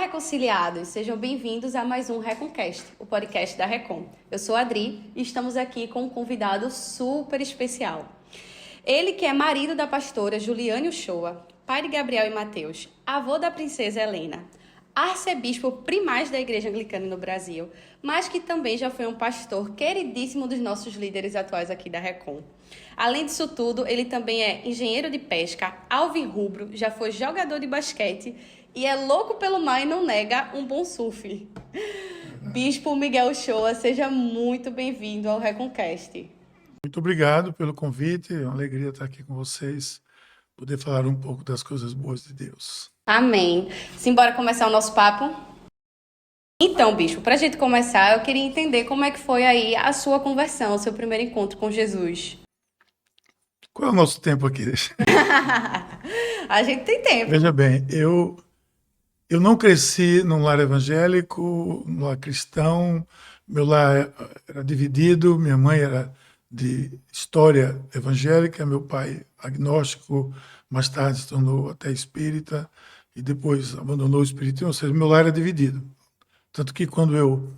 reconciliados, sejam bem-vindos a mais um Reconcast, o podcast da Recon. Eu sou a Adri e estamos aqui com um convidado super especial. Ele que é marido da pastora Juliane Uchoa, pai de Gabriel e Mateus, avô da princesa Helena, arcebispo primaz da Igreja Anglicana no Brasil, mas que também já foi um pastor queridíssimo dos nossos líderes atuais aqui da Recon. Além disso tudo, ele também é engenheiro de pesca, alvirrubro, já foi jogador de basquete e é louco pelo mar e não nega um bom surf. Bispo Miguel Uchoa, seja muito bem-vindo ao Reconcast. Muito obrigado pelo convite, é uma alegria estar aqui com vocês, poder falar um pouco das coisas boas de Deus. Amém. Simbora começar o nosso papo? Então, Bispo, para a gente começar, eu queria entender como é que foi aí a sua conversão, o seu primeiro encontro com Jesus. Qual é o nosso tempo aqui? A gente tem tempo. Veja bem, eu não cresci num lar evangélico, num lar cristão, meu lar era dividido, minha mãe era de história evangélica, meu pai agnóstico, mais tarde se tornou até espírita e depois abandonou o espiritismo, ou seja, meu lar era dividido. Tanto que quando eu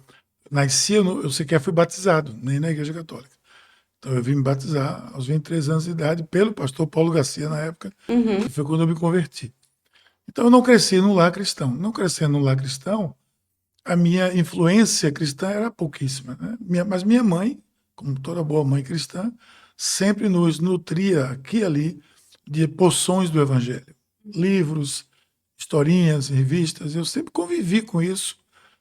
nasci, eu sequer fui batizado, nem na Igreja Católica. Então eu vim me batizar aos 23 anos de idade pelo pastor Paulo Garcia, na época, que foi quando eu me converti. Então eu não cresci num lar cristão. Não crescendo num lar cristão, a minha influência cristã era pouquíssima, né? Mas minha mãe, como toda boa mãe cristã, sempre nos nutria aqui e ali de porções do Evangelho. Livros, historinhas, revistas, eu sempre convivi com isso.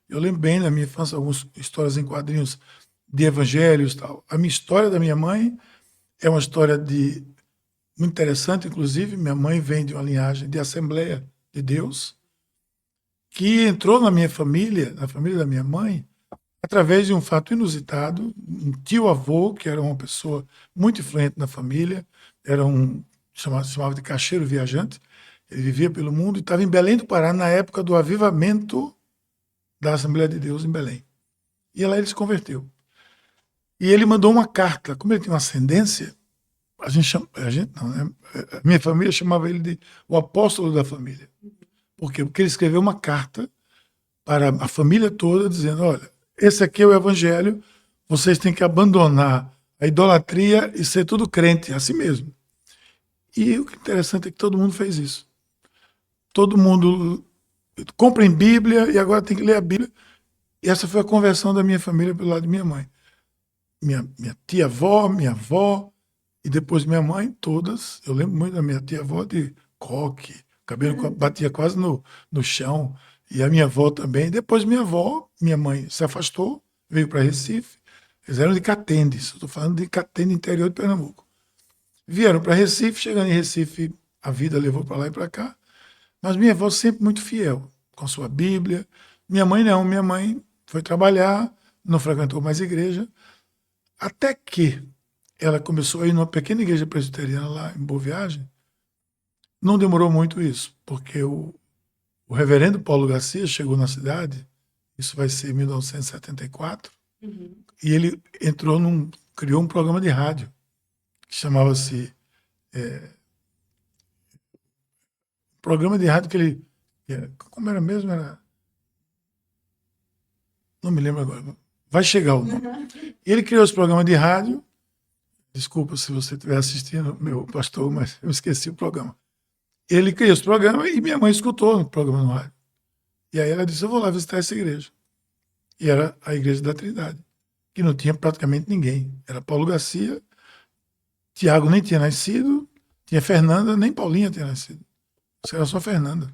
Eu lembro bem na minha infância algumas histórias em quadrinhos de evangelhos e tal. A minha história da minha mãe é uma história muito interessante, inclusive. Minha mãe vem de uma linhagem de Assembleia de Deus, que entrou na minha família, na família da minha mãe, através de um fato inusitado. Um tio-avô, que era uma pessoa muito influente na família, era chamava de caixeiro viajante, ele vivia pelo mundo e estava em Belém do Pará na época do avivamento da Assembleia de Deus em Belém. E lá ele se converteu. E ele mandou uma carta. Como ele tinha uma ascendência, a minha família chamava ele de o apóstolo da família. Por quê? Porque ele escreveu uma carta para a família toda dizendo: olha, esse aqui é o evangelho, vocês têm que abandonar a idolatria e ser tudo crente, assim mesmo. E o que é interessante é que todo mundo fez isso. Todo mundo compra em Bíblia e agora tem que ler a Bíblia. E essa foi a conversão da minha família pelo lado de minha mãe. Minha tia-avó, minha avó e depois minha mãe, todas. Eu lembro muito da minha tia-avó de coque, cabelo batia quase no chão, e a minha avó também. Depois minha avó, minha mãe se afastou, veio para Recife. Eles eram de Catende, estou falando de Catende, interior de Pernambuco. Vieram para Recife, chegando em Recife, a vida levou para lá e para cá. Mas minha avó sempre muito fiel, com sua Bíblia. Minha mãe não, minha mãe foi trabalhar, não frequentou mais igreja, até que ela começou a ir numa pequena igreja presbiteriana lá em Boa Viagem. Não demorou muito isso, porque o reverendo Paulo Garcia chegou na cidade, isso vai ser em 1974, e ele criou um programa de rádio, que chamava-se programa de rádio que ele... Como era mesmo? Não me lembro agora. Vai chegar o nome. E ele criou esse programa de rádio. Desculpa se você estiver assistindo, meu pastor, mas eu esqueci o programa. Ele criou esse programa e minha mãe escutou no programa no rádio. E aí ela disse: eu vou lá visitar essa igreja. E era a Igreja da Trindade, que não tinha praticamente ninguém. Era Paulo Garcia, Tiago nem tinha nascido, tinha Fernanda, nem Paulinha tinha nascido. Isso era só Fernanda.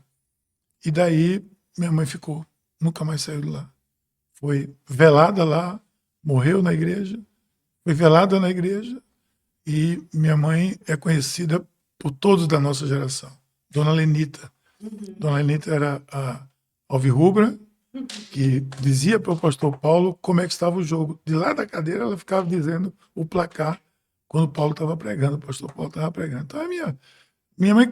E daí minha mãe ficou, nunca mais saiu de lá. Foi velada lá, morreu na igreja, foi velada na igreja, e minha mãe é conhecida por todos da nossa geração. Dona Lenita. Dona Lenita era a alvirrubra, que dizia para o pastor Paulo como é que estava o jogo. De lá da cadeira ela ficava dizendo o placar quando o Paulo estava pregando, o pastor Paulo estava pregando. Então minha mãe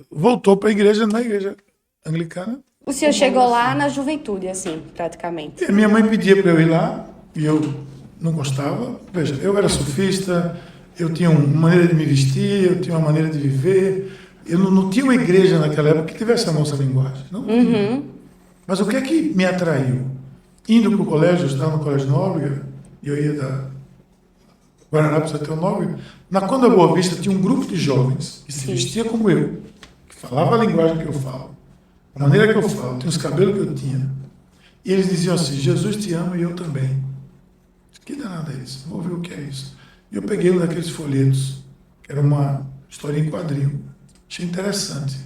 voltou para a igreja, na igreja anglicana. O senhor chegou lá na juventude, assim, praticamente. E minha mãe pedia para eu ir lá, e eu não gostava. Veja, eu era sufista, eu tinha uma maneira de me vestir, eu tinha uma maneira de viver, Eu não tinha uma igreja naquela época que tivesse a nossa linguagem. Não tinha. Mas o que é que me atraiu? Indo para o colégio, eu estava no Colégio Nóbrega, e eu ia da Guaraná para o Nóbrega. Na Conda Boa Vista tinha um grupo de jovens que se vestia como eu, que falava a linguagem que eu falo, a maneira que eu falo, tinha os cabelos que eu tinha. E eles diziam assim: Jesus te ama e eu também. Que danada é isso? Vou ver o que é isso. E eu peguei um daqueles folhetos, que era uma história em quadrinho. Achei interessante.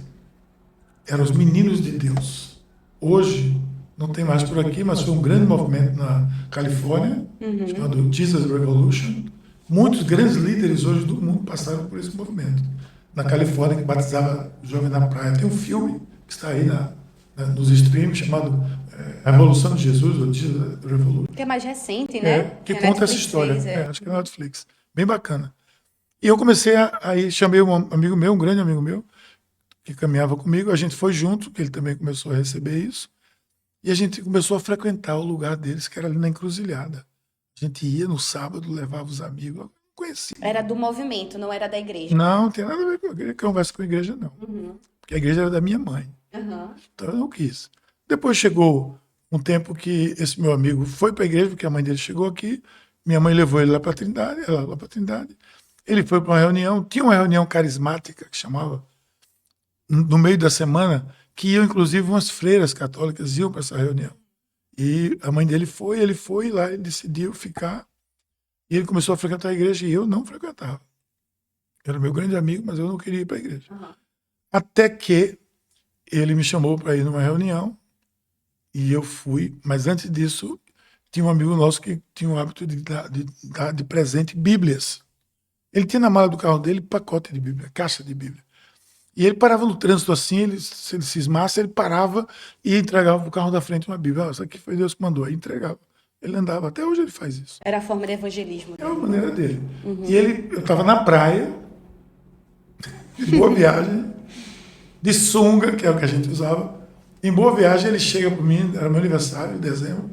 Eram os Meninos de Deus. Hoje, não tem mais por aqui, mas foi um grande movimento na Califórnia, chamado Jesus Revolution. Muitos grandes líderes hoje do mundo passaram por esse movimento. Na Califórnia, que batizava Jovem na Praia. Tem um filme que está aí nos streams, chamado A Revolução de Jesus, ou Jesus Revolution. Que é mais recente, né? Que conta essa história. Acho que é na Netflix. Bem bacana. E eu comecei aí chamei um amigo meu, um grande amigo meu, que caminhava comigo, a gente foi junto, que ele também começou a receber isso, e a gente começou a frequentar o lugar deles, que era ali na Encruzilhada. A gente ia no sábado, levava os amigos, eu não conhecia. Era do movimento, não era da igreja. Não tem nada a ver com a igreja, conversa com a igreja, não. Porque a igreja era da minha mãe. Então eu não quis. Depois chegou um tempo que esse meu amigo foi para a igreja, porque a mãe dele chegou aqui, minha mãe levou ele lá para a Trindade, ela lá para a Trindade. Ele foi para uma reunião, tinha uma reunião carismática que chamava, no meio da semana, que iam inclusive umas freiras católicas, iam para essa reunião. E a mãe dele foi, ele foi lá, ele decidiu ficar, e ele começou a frequentar a igreja, e eu não frequentava. Era meu grande amigo, mas eu não queria ir para a igreja. Até que ele me chamou para ir numa reunião, e eu fui, mas antes disso, tinha um amigo nosso que tinha o hábito de dar de presente Bíblias. Ele tinha na mala do carro dele pacote de Bíblia, caixa de Bíblia. E ele parava no trânsito assim, se ele cismasse, ele parava e entregava para o carro da frente uma Bíblia. Isso aqui foi Deus que mandou, aí entregava. Ele andava, até hoje ele faz isso. Era a forma de evangelismo. É a maneira dele. E eu estava na praia, em Boa Viagem, de sunga, que é o que a gente usava. Em Boa Viagem ele chega para mim, era meu aniversário, em dezembro,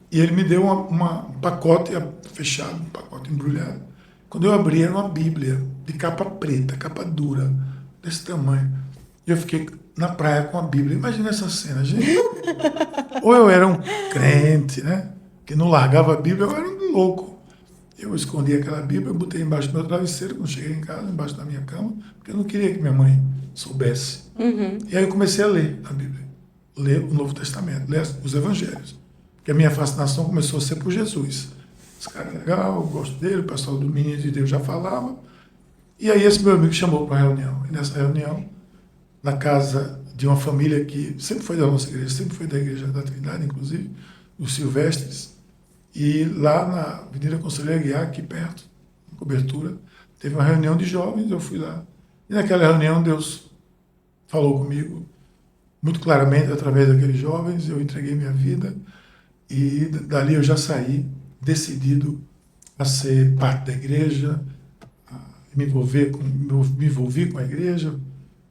e ele me deu um pacote fechado, um pacote embrulhado. Quando eu abri, era uma Bíblia de capa preta, capa dura, desse tamanho. E eu fiquei na praia com a Bíblia. Imagina essa cena, gente. Ou eu era um crente, né? Que não largava a Bíblia, eu era um louco. Eu escondi aquela Bíblia, botei embaixo do meu travesseiro, quando cheguei em casa, embaixo da minha cama, porque eu não queria que minha mãe soubesse. E aí eu comecei a ler a Bíblia, ler o Novo Testamento, ler os Evangelhos. Porque a minha fascinação começou a ser por Jesus. Esse cara é legal, eu gosto dele, o pessoal do Menino de Deus já falava. E aí esse meu amigo chamou para uma reunião. E nessa reunião, na casa de uma família que sempre foi da nossa igreja, sempre foi da Igreja da Trindade, inclusive, os Silvestres, e lá na Avenida Conselheiro Aguiar, aqui perto, na cobertura, teve uma reunião de jovens, eu fui lá. E naquela reunião Deus falou comigo muito claramente através daqueles jovens, eu entreguei minha vida e dali eu já saí decidido a ser parte da igreja, a me envolvi com a igreja,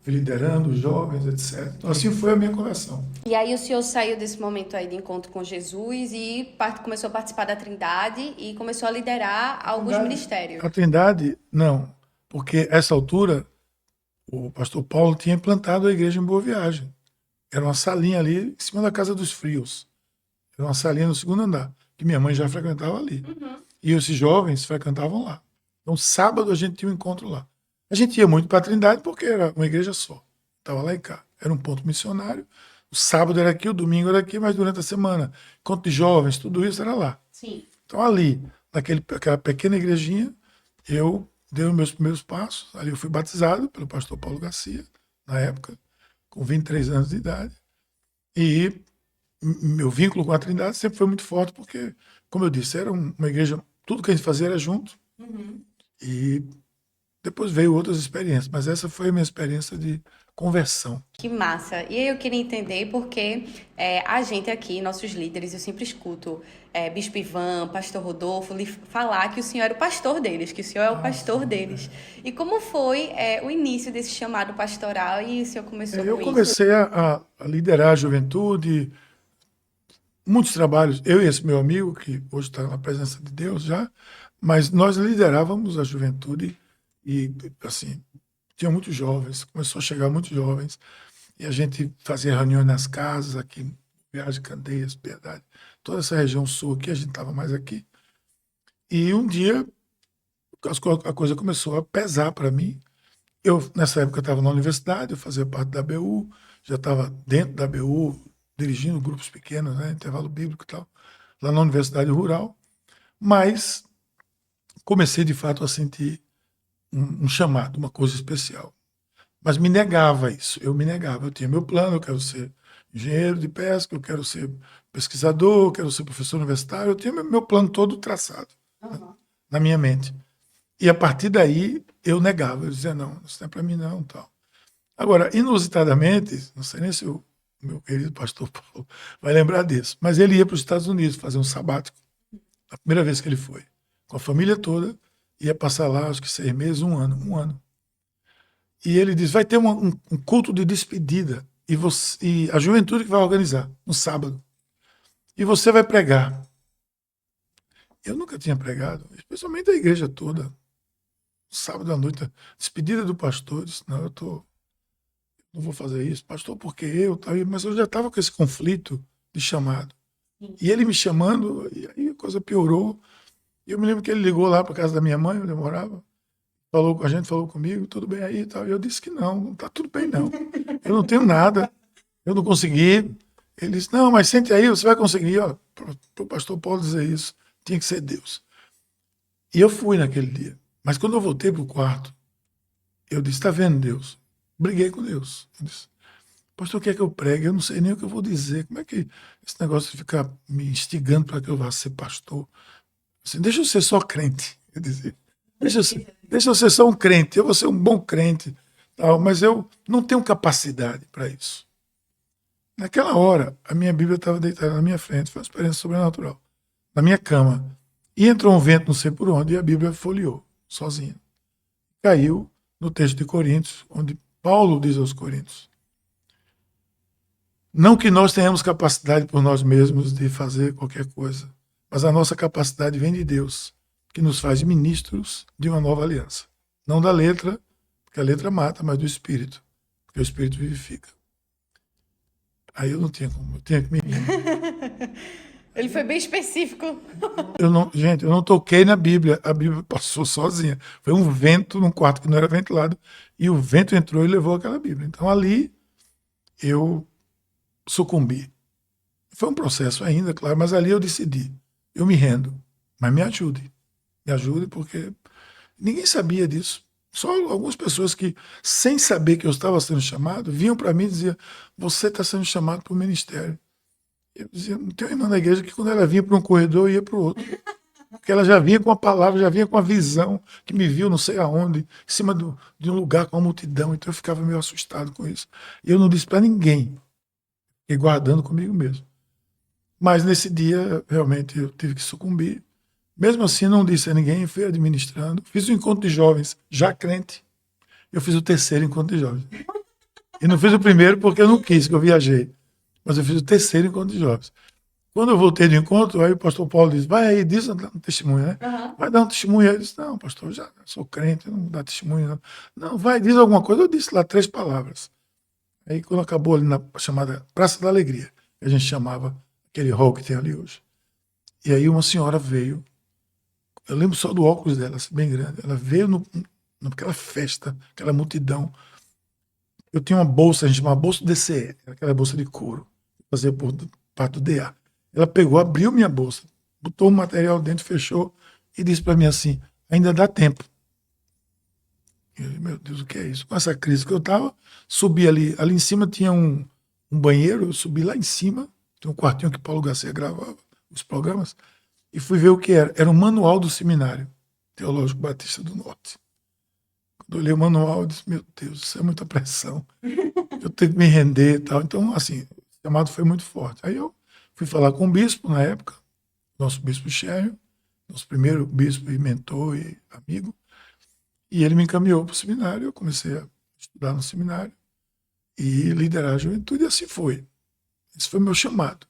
liderando os jovens, etc. Então, assim foi a minha conversão. E aí o senhor saiu desse momento aí de encontro com Jesus e começou a participar da Trindade e começou a liderar alguns ministérios. A Trindade, não, porque essa altura o pastor Paulo tinha implantado a igreja em Boa Viagem. Era uma salinha ali em cima da Casa dos Frios. Era uma salinha no segundo andar, que minha mãe já frequentava ali. E esses jovens frequentavam lá. Então, sábado a gente tinha um encontro lá. A gente ia muito para a Trindade porque era uma igreja só. Estava lá e cá. Era um ponto missionário. O sábado era aqui, o domingo era aqui, mas durante a semana, encontro de jovens, tudo isso era lá. Sim. Então, ali, naquela pequena igrejinha, eu dei os meus primeiros passos. Ali eu fui batizado pelo pastor Paulo Garcia, na época, com 23 anos de idade. E meu vínculo com a Trindade sempre foi muito forte, porque, como eu disse, era uma igreja, tudo que a gente fazia era junto. E depois veio outras experiências, mas essa foi a minha experiência de conversão. Que massa! E aí eu queria entender porque a gente aqui, nossos líderes, eu sempre escuto Bispo Ivan, Pastor Rodolfo, falar que o senhor era o pastor deles, que o senhor é o pastor deles. E como foi o início desse chamado pastoral e o senhor começou com isso? Eu comecei a liderar a juventude, muitos trabalhos, eu e esse meu amigo, que hoje está na presença de Deus já, mas nós liderávamos a juventude e, assim, tinha muitos jovens, começou a chegar muitos jovens, e a gente fazia reuniões nas casas aqui, Viagem, Candeias, Piedade, toda essa região sul aqui, a gente estava mais aqui. E um dia a coisa começou a pesar para mim. Eu, nessa época, estava na universidade, eu fazia parte da ABU, já estava dentro da ABU, dirigindo grupos pequenos, né, intervalo bíblico e tal, lá na Universidade Rural, mas comecei, de fato, a sentir um chamado, uma coisa especial. Mas me negava isso, eu me negava. Eu tinha meu plano, eu quero ser engenheiro de pesca, eu quero ser pesquisador, eu quero ser professor universitário, eu tinha meu plano todo traçado na minha mente. E a partir daí eu negava, eu dizia, não, isso não é para mim não, tal. Agora, inusitadamente, não sei nem se o meu querido pastor Paulo vai lembrar disso, mas ele ia para os Estados Unidos fazer um sabático, a primeira vez que ele foi, com a família toda, ia passar lá, acho que 6 meses, um ano. E ele diz, vai ter um culto de despedida, e a juventude que vai organizar, no sábado, e você vai pregar. Eu nunca tinha pregado, especialmente a igreja toda, sábado à noite, despedida do pastor, disse, não, não vou fazer isso, pastor, porque mas eu já estava com esse conflito de chamado. E ele me chamando, e aí a coisa piorou. E eu me lembro que ele ligou lá para casa da minha mãe, onde eu morava, falou com a gente, falou comigo, tudo bem aí e tal. E eu disse que não está tudo bem não. Eu não tenho nada, eu não consegui. Ele disse, não, mas sente aí, você vai conseguir. Para o pastor Paulo dizer isso, tinha que ser Deus. E eu fui naquele dia. Mas quando eu voltei para o quarto, eu disse, está vendo Deus? Briguei com Deus. Eu disse, pastor, quer que eu pregue? Eu não sei nem o que eu vou dizer. Como é que esse negócio de ficar me instigando para que eu vá ser pastor? Assim, deixa eu ser só crente. Eu dizia, deixa eu ser só um crente. Eu vou ser um bom crente, tal, mas eu não tenho capacidade para isso. Naquela hora, a minha Bíblia estava deitada na minha frente. Foi uma experiência sobrenatural. Na minha cama. E entrou um vento, não sei por onde, e a Bíblia folheou, sozinha. Caiu no texto de Coríntios, onde Paulo diz aos Coríntios, não que nós tenhamos capacidade por nós mesmos de fazer qualquer coisa, mas a nossa capacidade vem de Deus, que nos faz ministros de uma nova aliança. Não da letra, porque a letra mata, mas do Espírito, porque o Espírito vivifica. Aí eu não tinha como, eu tinha que me... Ele foi bem específico. Gente, eu não toquei na Bíblia, a Bíblia passou sozinha. Foi um vento num quarto que não era ventilado, e o vento entrou e levou aquela Bíblia. Então ali eu sucumbi. Foi um processo ainda, claro, mas ali eu decidi. Eu me rendo, mas me ajude. Me ajude, porque ninguém sabia disso. Só algumas pessoas que, sem saber que eu estava sendo chamado, vinham para mim e diziam, você está sendo chamado para o ministério. Eu dizia, tem uma irmã da igreja que quando ela vinha para um corredor, ia para o outro. Porque ela já vinha com a palavra, já vinha com a visão, que me viu não sei aonde, em cima de um lugar com uma multidão. Então eu ficava meio assustado com isso. E eu não disse para ninguém, fiquei guardando comigo mesmo. Mas nesse dia, realmente, eu tive que sucumbir. Mesmo assim, não disse a ninguém, fui administrando. Fiz um encontro de jovens, já crente. Eu fiz o terceiro encontro de jovens. E não fiz o primeiro porque eu não quis, que eu viajei. Mas eu fiz o terceiro encontro de jovens. Quando eu voltei do encontro, aí o pastor Paulo disse, vai aí, diz um testemunho, né? Vai dar um testemunho. Aí eu disse, não, pastor, já sou crente, não vou dar testemunho, não. Não, vai, diz alguma coisa. Eu disse lá 3 palavras. Aí quando acabou ali na chamada Praça da Alegria, que a gente chamava aquele hall que tem ali hoje. E aí uma senhora veio, eu lembro só do óculos dela, assim, bem grande. Ela veio naquela festa, aquela multidão. Eu tinha uma bolsa, a gente chamava bolsa DCE, aquela bolsa de couro, fazia por parte do DA. Ela pegou, abriu minha bolsa, botou o material dentro, fechou e disse para mim assim, ainda dá tempo. Eu, meu Deus, o que é isso? Com essa crise que eu estava, subi ali em cima tinha um banheiro, eu subi lá em cima, tem um quartinho que Paulo Garcia gravava os programas, e fui ver o que era. Era um manual do Seminário Teológico Batista do Norte. Quando eu olhei o manual, eu disse, meu Deus, isso é muita pressão. Eu tenho que me render e tal. Então, assim, o chamado foi muito forte. Aí eu fui falar com o bispo na época, nosso bispo Chério, nosso primeiro bispo e mentor e amigo, e ele me encaminhou para o seminário, eu comecei a estudar no seminário e liderar a juventude, e assim foi. Esse foi o meu chamado.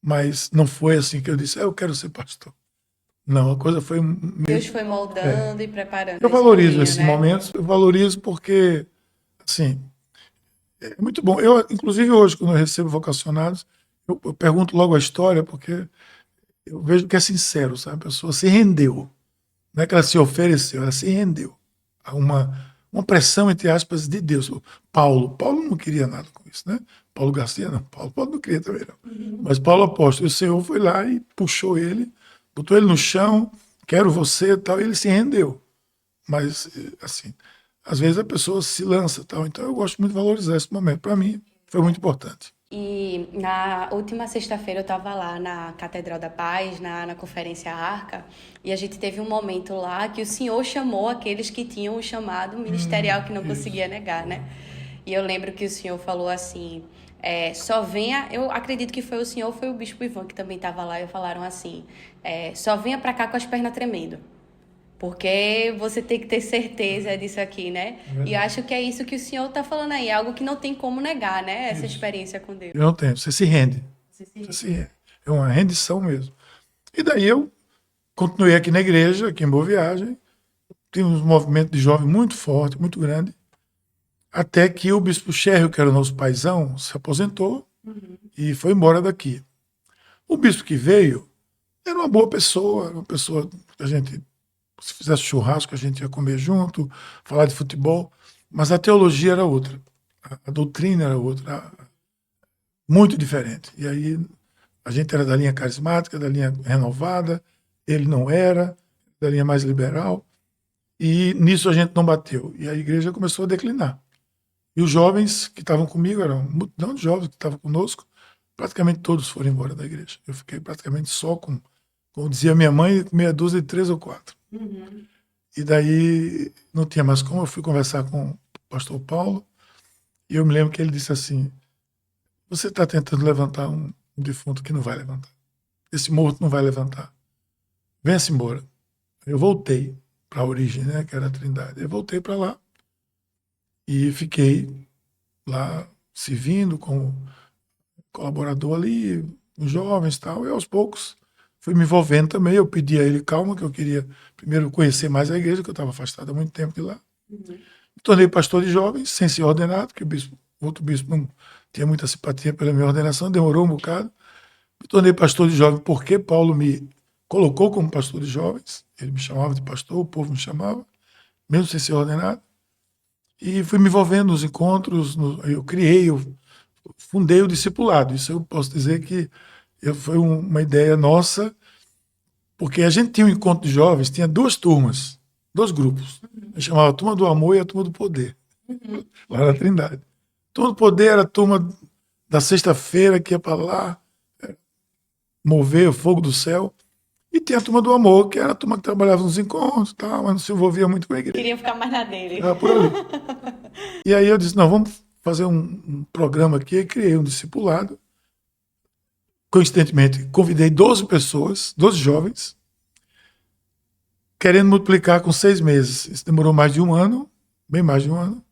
Mas não foi assim que eu disse, eu quero ser pastor. Não, a coisa foi Deus meio. foi moldando e preparando Eu esse valorizo caminho, esses né? momentos, eu valorizo porque, assim, é muito bom. Eu, inclusive hoje, quando eu recebo vocacionados, eu pergunto logo a história, porque eu vejo que é sincero, sabe? A pessoa se rendeu. Não é que ela se ofereceu, ela se rendeu a uma pressão, entre aspas, de Deus. Paulo não queria nada com isso, né? Paulo Garcia, não. Paulo não queria também, não. Mas Paulo apóstolo, o Senhor foi lá e puxou ele, botou ele no chão, quero você e tal, e ele se rendeu. Mas, assim, às vezes a pessoa se lança tal. Então eu gosto muito de valorizar esse momento. Para mim, foi muito importante. E na última sexta-feira eu estava lá na Catedral da Paz, na Conferência Arca, e a gente teve um momento lá que o Senhor chamou aqueles que tinham o chamado ministerial que não Isso. conseguia negar, né? E eu lembro que o Senhor falou assim, só venha, eu acredito que foi o Senhor, foi o Bispo Ivan que também estava lá, e falaram assim, só venha pra cá com as pernas tremendo. Porque você tem que ter certeza disso aqui, né? É E eu verdade. acho que é isso que o Senhor está falando aí, algo que não tem como negar, né? Essa Isso. experiência com Deus. Eu não tenho. Você se rende. Você se Você rende. se rende. É uma rendição mesmo. E daí eu continuei aqui na igreja, aqui em Boa Viagem. Tinha um movimento de jovem muito forte, muito grande. Até que o bispo Sherry, que era o nosso paizão, se aposentou e foi embora daqui. O bispo que veio era uma boa pessoa, uma pessoa que a gente, se fizesse churrasco, a gente ia comer junto, falar de futebol, mas a teologia era outra, a doutrina era outra, muito diferente. E aí a gente era da linha carismática, da linha renovada, ele não era, da linha mais liberal, e nisso a gente não bateu. E a igreja começou a declinar. E os jovens que estavam comigo, eram um multidão de jovens que estavam conosco, praticamente todos foram embora da igreja. Eu fiquei praticamente só com, como dizia minha mãe, meia dúzia de três ou quatro. E daí não tinha mais como, eu fui conversar com o pastor Paulo, e eu me lembro que ele disse assim, você está tentando levantar um defunto que não vai levantar. Esse morto não vai levantar. Venha-se embora. Eu voltei para a origem, né, que era a Trindade. Eu voltei para lá e fiquei lá servindo como colaborador ali, com jovens e tal, e aos poucos fui me envolvendo também. Eu pedi a ele calma, que eu queria primeiro conhecer mais a igreja, que eu estava afastado há muito tempo de lá. Me tornei pastor de jovens, sem ser ordenado, que o outro bispo não tinha muita simpatia pela minha ordenação, demorou um bocado. Me tornei pastor de jovens porque Paulo me colocou como pastor de jovens. Ele me chamava de pastor, o povo me chamava, mesmo sem ser ordenado. E fui me envolvendo nos encontros, eu fundei o discipulado. Isso eu posso dizer que foi uma ideia nossa, porque a gente tinha um encontro de jovens, tinha duas turmas, dois grupos. Eu chamava a turma do amor e a turma do poder, lá na Trindade. A turma do poder era a turma da sexta-feira que ia para lá mover o fogo do céu. E tinha a turma do amor, que era a turma que trabalhava nos encontros, tal, mas não se envolvia muito com a igreja. Queria ficar mais na dele. Ficava por ali. E aí eu disse, não, vamos fazer um programa aqui, e criei um discipulado. Coincidentemente, convidei 12 pessoas, 12 jovens, querendo multiplicar com 6 meses. Isso demorou mais de um ano, bem mais de um ano,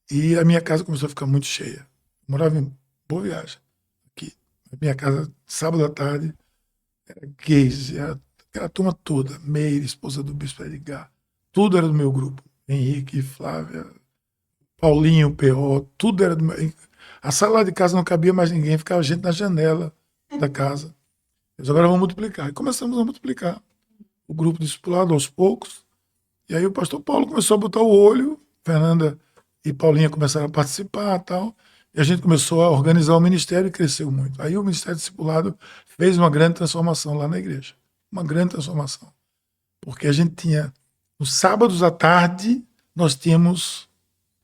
e a minha casa começou a ficar muito cheia. Eu morava em Boa Viagem, aqui. A minha casa, sábado à tarde, era gays, era aquela turma toda, Meire, esposa do Bispo Edgar, tudo era do meu grupo. Henrique, Flávia, Paulinho, P.O., tudo era do meu. A sala lá de casa não cabia mais ninguém, ficava gente na janela da casa. Eles agora vão multiplicar. E começamos a multiplicar o grupo discipulado aos poucos. E aí o pastor Paulo começou a botar o olho, Fernanda e Paulinha começaram a participar e tal. E a gente começou a organizar o ministério e cresceu muito. Aí o Ministério Discipulado fez uma grande transformação lá na igreja. Uma grande transformação. Porque a gente tinha, nos sábados à tarde, nós tínhamos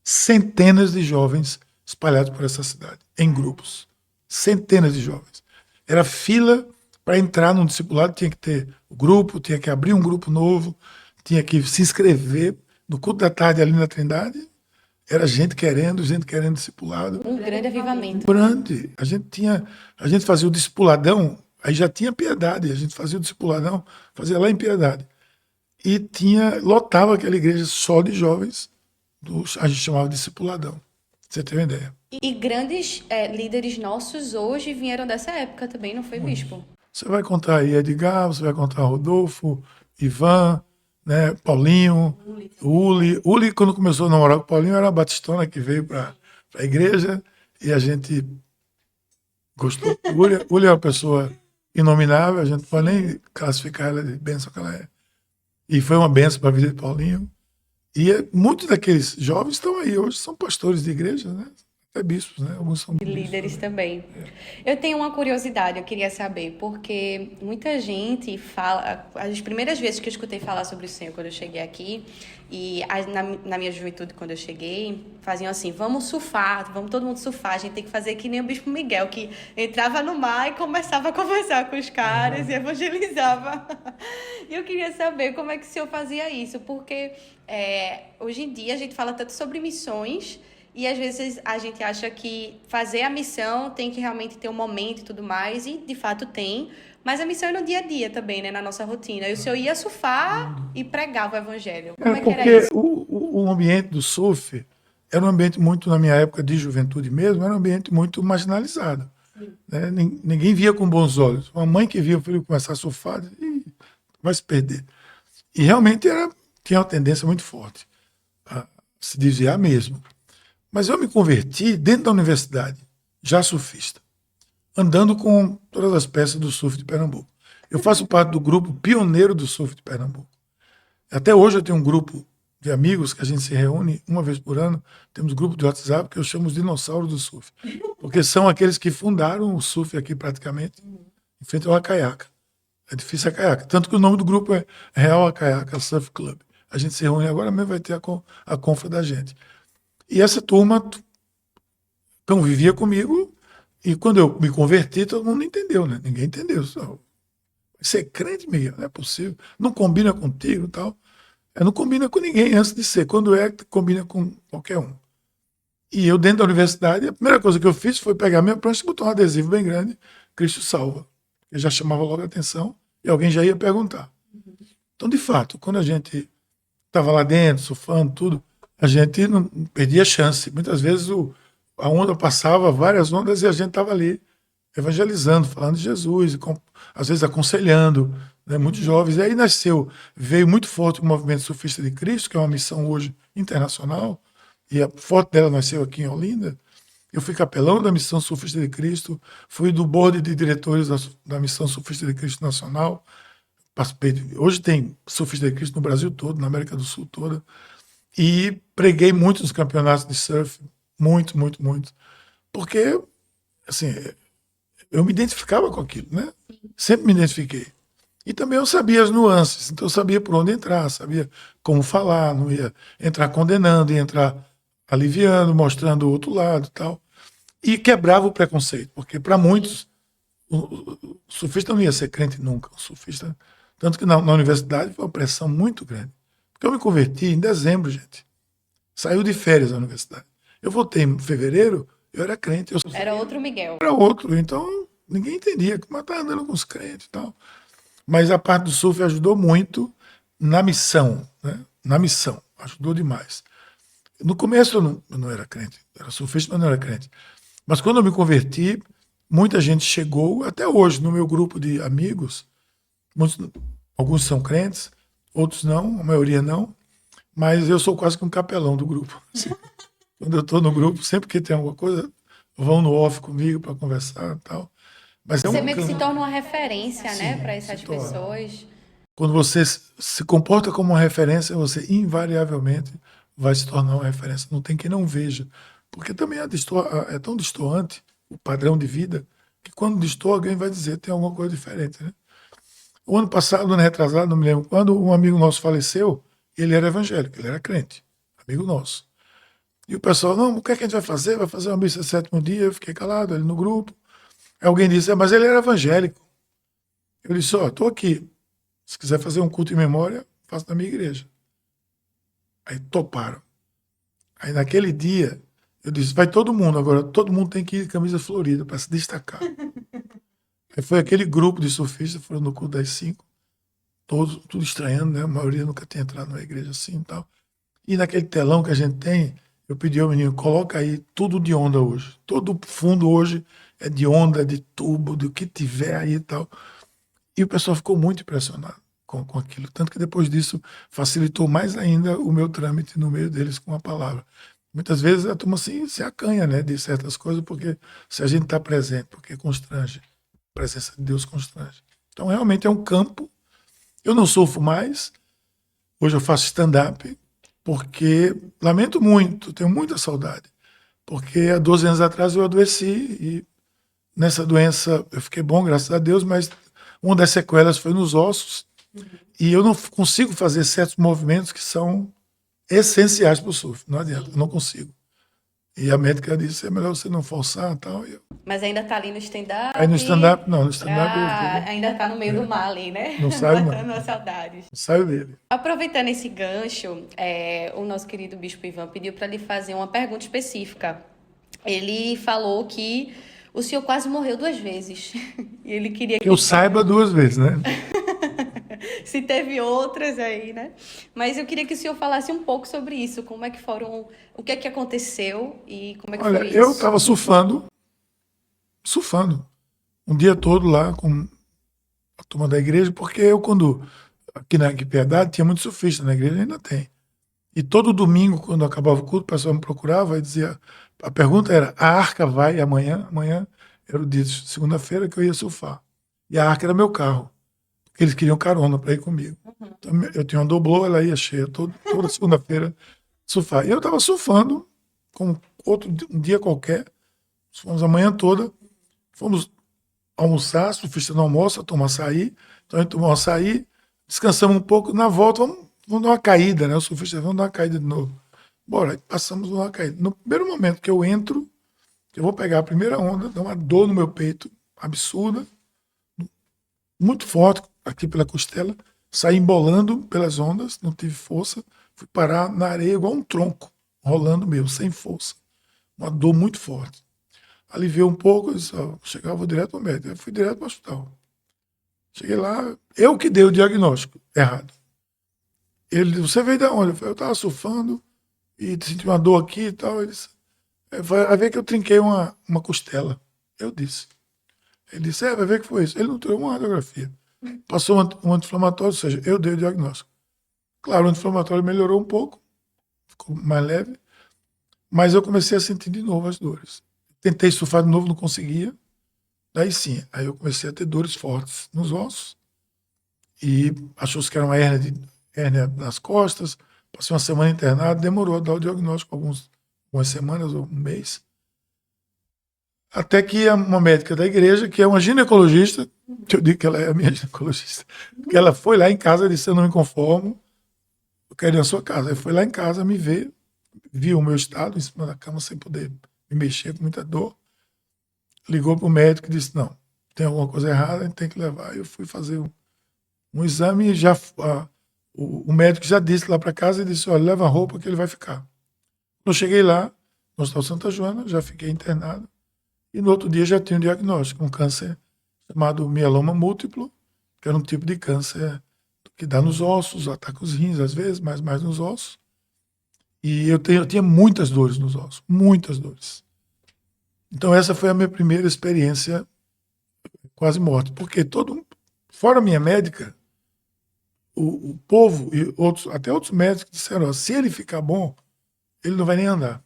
centenas de jovens espalhados por essa cidade, em grupos. Centenas de jovens. Era fila para entrar num discipulado, tinha que ter o grupo, tinha que abrir um grupo novo, tinha que se inscrever. No culto da tarde ali na Trindade, era gente querendo discipulado. Um grande avivamento. Grande. A gente fazia o discipuladão, aí já tinha Piedade, a gente fazia o discipuladão, fazia lá em Piedade. E lotava aquela igreja só de jovens, a gente chamava de discipuladão. Pra você ter uma ideia. E grandes líderes nossos hoje vieram dessa época também, não foi, bispo? Você vai contar aí Edgar, você vai contar Rodolfo, Ivan, né, Paulinho, Uli. Uli, quando começou a namorar com o Paulinho, era a batistona que veio para a igreja e a gente gostou. Uli é uma pessoa inominável, a gente não pode nem classificar ela de bênção que ela é. E foi uma bênção para a vida de Paulinho. E muitos daqueles jovens estão aí, hoje são pastores de igreja, né? Até bispos, né? Alguns são E líderes também. Eu tenho uma curiosidade, eu queria saber, porque muita gente fala, as primeiras vezes que eu escutei falar sobre o Senhor quando eu cheguei aqui, e na minha juventude quando eu cheguei, faziam assim, vamos surfar, vamos todo mundo surfar, a gente tem que fazer que nem o Bispo Miguel, que entrava no mar e começava a conversar com os caras e evangelizava. E eu queria saber como é que o Senhor fazia isso, porque hoje em dia a gente fala tanto sobre missões, e às vezes a gente acha que fazer a missão tem que realmente ter um momento e tudo mais, e de fato tem, mas a missão é no dia a dia também, né, na nossa rotina. E o senhor ia surfar e pregava o evangelho. Como é que era porque isso? o ambiente do surf era um ambiente muito, na minha época de juventude mesmo, era um ambiente muito marginalizado. Né? Ninguém via com bons olhos. Uma mãe que via o filho começar a surfar, vai se perder. E realmente tinha uma tendência muito forte a se desviar mesmo. Mas eu me converti dentro da universidade, já surfista, andando com todas as peças do surf de Pernambuco. Eu faço parte do grupo pioneiro do surf de Pernambuco. Até hoje eu tenho um grupo de amigos que a gente se reúne uma vez por ano. Temos um grupo de WhatsApp que eu chamo os dinossauros do surf, porque são aqueles que fundaram o surf aqui praticamente, em frente ao Acaiaca. É difícil Acaiaca. Tanto que o nome do grupo é Real Acaiaca Surf Club. A gente se reúne agora mesmo, vai ter a confra da gente. E essa turma convivia comigo, e quando eu me converti, todo mundo entendeu, né? Ninguém entendeu. Você é crente, Miguel? Não é possível. Não combina contigo e tal. Não combina com ninguém antes de ser. Quando combina com qualquer um. E eu, dentro da universidade, a primeira coisa que eu fiz foi pegar minha prancha e botar um adesivo bem grande, Cristo salva. Eu já chamava logo a atenção e alguém já ia perguntar. Então, de fato, quando a gente estava lá dentro, surfando, tudo, a gente não perdia chance. Muitas vezes a onda passava, várias ondas, e a gente estava ali evangelizando, falando de Jesus, às vezes aconselhando, né, muitos jovens. E aí veio muito forte o movimento Surfista de Cristo, que é uma missão hoje internacional, e a foto dela nasceu aqui em Olinda. Eu fui capelão da missão Surfista de Cristo, fui do board de diretores da missão Surfista de Cristo Nacional. Hoje tem Surfista de Cristo no Brasil todo, na América do Sul toda. E preguei muito nos campeonatos de surf, muito, muito, muito. Porque, assim, eu me identificava com aquilo, né? Sempre me identifiquei. E também eu sabia as nuances, então eu sabia por onde entrar, sabia como falar, não ia entrar condenando, ia entrar aliviando, mostrando o outro lado e tal. E quebrava o preconceito, porque para muitos o surfista não ia ser crente nunca. O surfista, tanto que na universidade foi uma pressão muito grande. Porque eu me converti em dezembro, gente. Saiu de férias da universidade. Eu voltei em fevereiro, eu era crente. Era outro Miguel. Era outro, então ninguém entendia como eu estava andando com os crentes e tal. Mas a parte do surf ajudou muito na missão, né? Na missão, ajudou demais. No começo eu não era crente, era surfista, mas não era crente. Mas quando eu me converti, muita gente chegou, até hoje, no meu grupo de amigos, alguns são crentes, outros não, a maioria não, mas eu sou quase que um capelão do grupo. Quando eu estou no grupo, sempre que tem alguma coisa, vão no off comigo para conversar e tal. Mas Você meio que se torna uma referência, né, para essas pessoas. Quando você se comporta como uma referência, você invariavelmente vai se tornar uma referência. Não tem quem não veja. Porque também é tão distoante o padrão de vida que quando destoa, alguém vai dizer que tem alguma coisa diferente. Né? O ano passado, ano retrasado, não me lembro quando, um amigo nosso faleceu, ele era evangélico, ele era crente, amigo nosso. E o pessoal, não, o que é que a gente vai fazer? Vai fazer uma missa sétimo dia? Eu fiquei calado ali no grupo. Aí alguém disse, mas ele era evangélico. Eu disse, estou aqui. Se quiser fazer um culto em memória, faça na minha igreja. Aí toparam. Aí naquele dia, eu disse, vai todo mundo agora, todo mundo tem que ir de camisa florida para se destacar. Aí foi aquele grupo de surfistas, foram no culto das 5, todos, tudo estranhando, né? A maioria nunca tinha entrado numa igreja assim e tal. E naquele telão que a gente tem, eu pedi ao menino, coloca aí tudo de onda hoje. Todo fundo hoje é de onda, de tubo, do que tiver aí e tal. E o pessoal ficou muito impressionado com aquilo. Tanto que depois disso facilitou mais ainda o meu trâmite no meio deles com a palavra. Muitas vezes a turma se acanha, né, de certas coisas, porque se a gente está presente, porque constrange. A presença de Deus constrange. Então, realmente é um campo. Eu não sofro mais. Hoje eu faço stand-up, porque lamento muito, tenho muita saudade. Porque há 12 anos atrás eu adoeci e nessa doença eu fiquei bom, graças a Deus, mas uma das sequelas foi nos ossos e eu não consigo fazer certos movimentos que são essenciais para o surf. Não adianta, eu não consigo. E a médica disse, é melhor você não forçar e tal. Mas ainda tá ali no stand-up? Aí no stand-up, não, no stand-up eu Ainda tá no meio do mar ali, né? não saio não, Matando as saudades. não saio dele. Aproveitando esse gancho, o nosso querido Bispo Ivan pediu para lhe fazer uma pergunta específica. Ele falou que o senhor quase morreu 2 vezes. E ele queria Que eu saiba 2 vezes, né? se teve outras aí, né? Mas eu queria que o senhor falasse um pouco sobre isso. Como é que foram, o que é que aconteceu e como é que Olha, foi isso? eu estava surfando, um dia todo lá com a turma da igreja, porque eu quando, aqui na Piedade, tinha muito surfista na igreja, ainda tem. E todo domingo, quando acabava o culto, o pessoal me procurava e dizia, a pergunta era, a Arca vai amanhã? Amanhã era o dia de segunda-feira que eu ia surfar. E a Arca era meu carro, porque eles queriam carona para ir comigo. Então, eu tinha uma doblô, ela ia cheia toda segunda-feira surfar. E eu estava surfando, como um dia qualquer, fomos a manhã toda, fomos almoçar, surfista não almoça, toma açaí, então a gente tomou açaí, descansamos um pouco, na volta vamos dar uma caída, né? O surfista, vamos dar uma caída de novo. Bora, passamos uma caída. No primeiro momento que eu entro, que eu vou pegar a primeira onda, dá uma dor no meu peito, absurda, muito forte, aqui pela costela, saí embolando pelas ondas, não tive força, fui parar na areia igual um tronco, rolando mesmo, sem força. Uma dor muito forte. Aliviou um pouco, eu disse, ó, chegar, eu vou direto ao médico. Eu fui direto para o hospital. Cheguei lá, eu que dei o diagnóstico errado. Ele disse, você veio de onde? Eu estava surfando e senti uma dor aqui e tal. Ele disse, vai ver que eu trinquei uma costela. Eu disse. Ele disse, vai ver que foi isso. Ele não tirou uma radiografia. Passou um anti-inflamatório, ou seja, eu dei o diagnóstico. Claro, o anti-inflamatório melhorou um pouco, ficou mais leve, mas eu comecei a sentir de novo as dores. Tentei surfar de novo, não conseguia. Daí sim, aí eu comecei a ter dores fortes nos ossos e achou-se que era uma hérnia nas costas. Passei uma semana internado, demorou a dar o diagnóstico, algumas semanas ou um mês. Até que uma médica da igreja, que é uma ginecologista, que eu digo que ela é a minha ginecologista, que ela foi lá em casa e disse, eu não me conformo, eu quero ir na sua casa. Aí foi lá em casa me ver, viu o meu estado em cima da cama sem poder me mexer, com muita dor. Ligou para o médico e disse, não, tem alguma coisa errada, a gente tem que levar. Eu fui fazer um exame e já, o médico já disse lá para casa e disse, olha, leva a roupa que ele vai ficar. Eu cheguei lá, no Hospital Santa Joana, já fiquei internado, e no outro dia já tinha um diagnóstico, um câncer chamado mieloma múltiplo, que era um tipo de câncer que dá nos ossos, ataca os rins às vezes, mas mais nos ossos. E eu tinha muitas dores nos ossos, muitas dores. Então essa foi a minha primeira experiência quase morte, porque fora a minha médica, o povo e até outros médicos disseram, ó, se ele ficar bom, ele não vai nem andar.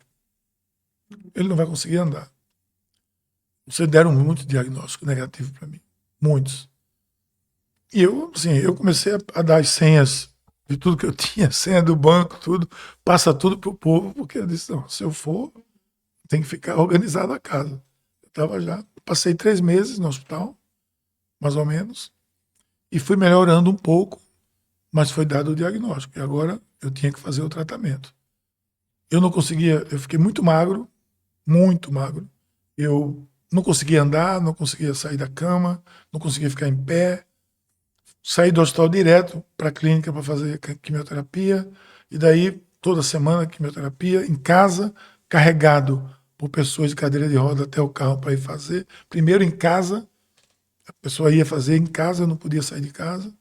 Ele não vai conseguir andar. Vocês deram muitos diagnósticos negativos para mim, muitos. E eu comecei a dar as senhas de tudo que eu tinha, senha do banco, tudo, passa tudo pro povo, porque eu disse, não, se eu for, tem que ficar organizado a casa. Passei 3 meses no hospital, mais ou menos, e fui melhorando um pouco, mas foi dado o diagnóstico, e agora eu tinha que fazer o tratamento. Eu não conseguia, eu fiquei muito magro, eu não conseguia andar, não conseguia sair da cama, não conseguia ficar em pé, saí do hospital direto para a clínica para fazer quimioterapia, e daí toda semana quimioterapia, em casa, carregado por pessoas de cadeira de roda até o carro para ir fazer. Primeiro em casa, a pessoa ia fazer em casa, eu não podia sair de casa.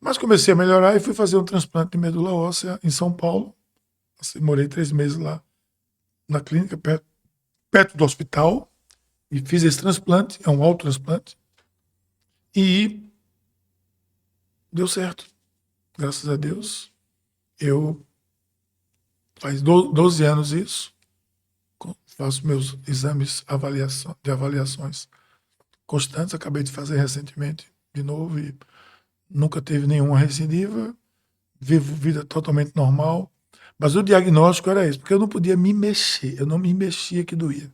Mas comecei a melhorar e fui fazer um transplante de medula óssea em São Paulo. Morei 3 meses lá na clínica, perto do hospital, e fiz esse transplante, é um autotransplante. E deu certo. Graças a Deus. Eu faz 12 anos isso. Faço meus exames de avaliações constantes. Acabei de fazer recentemente de novo e nunca teve nenhuma recidiva. Vivo vida totalmente normal. Mas o diagnóstico era esse, porque eu não podia me mexer. Eu não me mexia que doía.